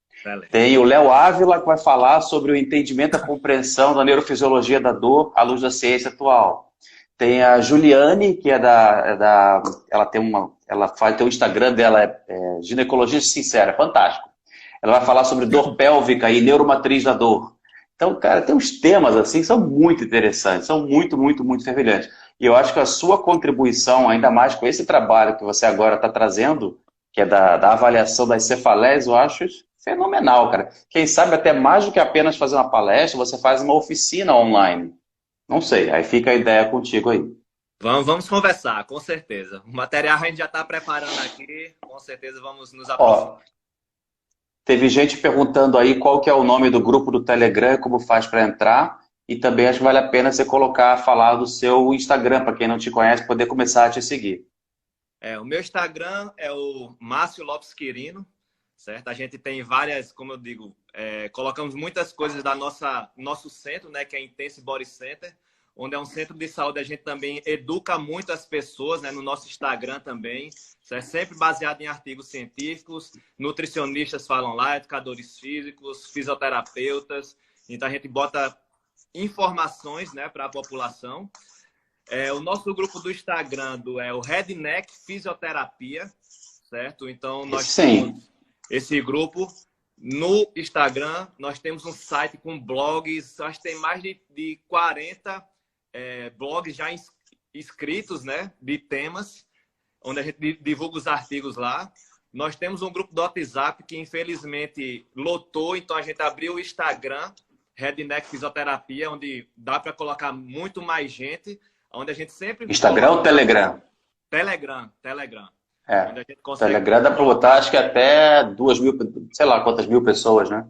Tem o Léo Ávila, que vai falar sobre o entendimento e a compreensão da neurofisiologia da dor à luz da ciência atual. Tem a Juliane, que ela tem o Instagram dela, é Ginecologista Sincera, fantástico. Ela vai falar sobre dor pélvica e neuromatriz da dor. Então, cara, tem uns temas assim que são muito interessantes, são muito, muito, muito fervilhantes. E eu acho que a sua contribuição, ainda mais com esse trabalho que você agora está trazendo, que é da avaliação das cefaleias, eu acho fenomenal, cara. Quem sabe até mais do que apenas fazer uma palestra, você faz uma oficina online. Não sei, aí fica a ideia contigo aí. Vamos conversar, com certeza. O material a gente já está preparando aqui, com certeza vamos nos aprofundar. Teve gente perguntando aí qual que é o nome do grupo do Telegram e como faz para entrar. E também acho que vale a pena você falar do seu Instagram, para quem não te conhece, poder começar a te seguir. O meu Instagram é o Márcio Lopes Quirino, certo? A gente tem várias, como eu digo, colocamos muitas coisas da nosso centro, né, que é Intense Body Center, onde é um centro de saúde. A gente também educa muito as pessoas, né, no nosso Instagram também. Isso é sempre baseado em artigos científicos. Nutricionistas falam lá, educadores físicos, fisioterapeutas. Então a gente bota informações, né, para a população. O nosso grupo do Instagram é o Redneck Fisioterapia, certo? Então nós temos esse grupo. No Instagram, nós temos um site com blogs, acho que tem mais de 40 blogs já inscritos, né, de temas, onde a gente divulga os artigos lá. Nós temos um grupo do WhatsApp que, infelizmente, lotou, então a gente abriu o Instagram, Redneck Fisioterapia, onde dá para colocar muito mais gente, onde a gente sempre... Instagram ou Telegram? Telegram. Onde a gente consegue... Telegram dá para botar, acho que até 2.000, sei lá quantas mil pessoas, né?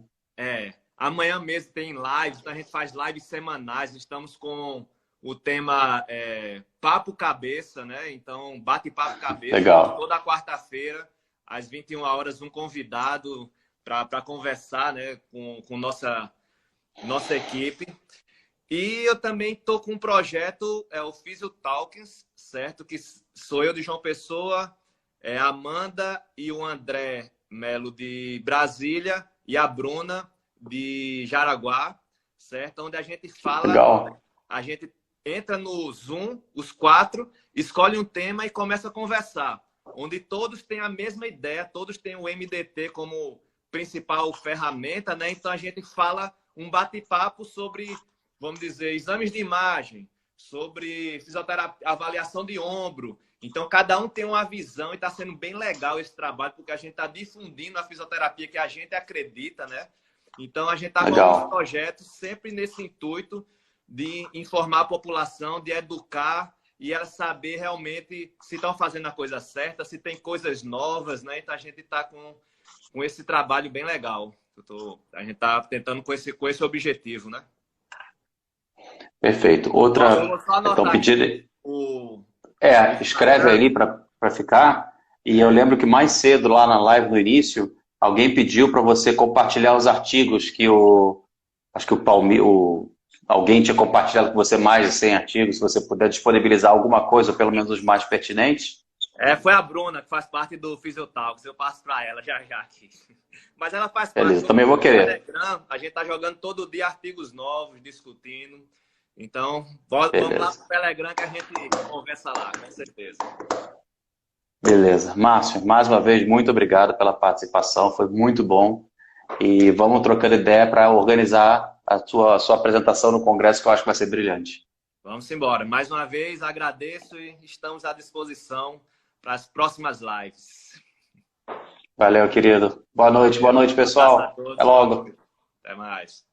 Amanhã mesmo tem lives, então a gente faz lives semanais, estamos com o tema Papo Cabeça, né? Então, bate-papo cabeça. Legal. Toda quarta-feira, às 21 horas, um convidado para conversar, né, com nossa equipe. E eu também estou com um projeto, o Physio Talks, certo? Que sou eu de João Pessoa, a Amanda e o André Melo de Brasília e a Bruna de Jaraguá, certo? Onde a gente fala... Legal. A gente entra no Zoom, os 4, escolhe um tema e começa a conversar. Onde todos têm a mesma ideia, todos têm o MDT como principal ferramenta, né? Então a gente fala um bate-papo sobre, vamos dizer, exames de imagem, sobre fisioterapia, avaliação de ombro. Então, cada um tem uma visão e está sendo bem legal esse trabalho, porque a gente está difundindo a fisioterapia que a gente acredita, né? Então, a gente está com alguns Legal. projetos sempre nesse intuito de informar a população, de educar e ela saber realmente se estão fazendo a coisa certa, se tem coisas novas, né? Então, a gente está com esse trabalho bem legal. A gente está tentando com esse objetivo, né? Perfeito. Ó, eu Outra, vou só então, anotar pedido. aqui o Escreve Instagram. aí para ficar. E eu lembro que mais cedo, lá na live no início, alguém pediu para você compartilhar os artigos que acho que alguém tinha compartilhado com você mais de 100 artigos, se você puder disponibilizar alguma coisa, ou pelo menos os mais pertinentes. Foi a Bruna, que faz parte do Fisiotalks. Eu passo para ela já já aqui. Mas ela faz parte Beleza, do também vou querer. Telegram. A gente tá jogando todo dia artigos novos, discutindo. Então, vamos lá Beleza. pro Telegram que a gente conversa lá, com certeza. Beleza. Márcio, mais uma vez, muito obrigado pela participação, foi muito bom. E vamos trocando ideia para organizar a sua apresentação no Congresso, que eu acho que vai ser brilhante. Vamos embora. Mais uma vez, agradeço e estamos à disposição para as próximas lives. Valeu, querido. Boa noite, Valeu. pessoal. Um abraço a todos. Até logo. Até mais.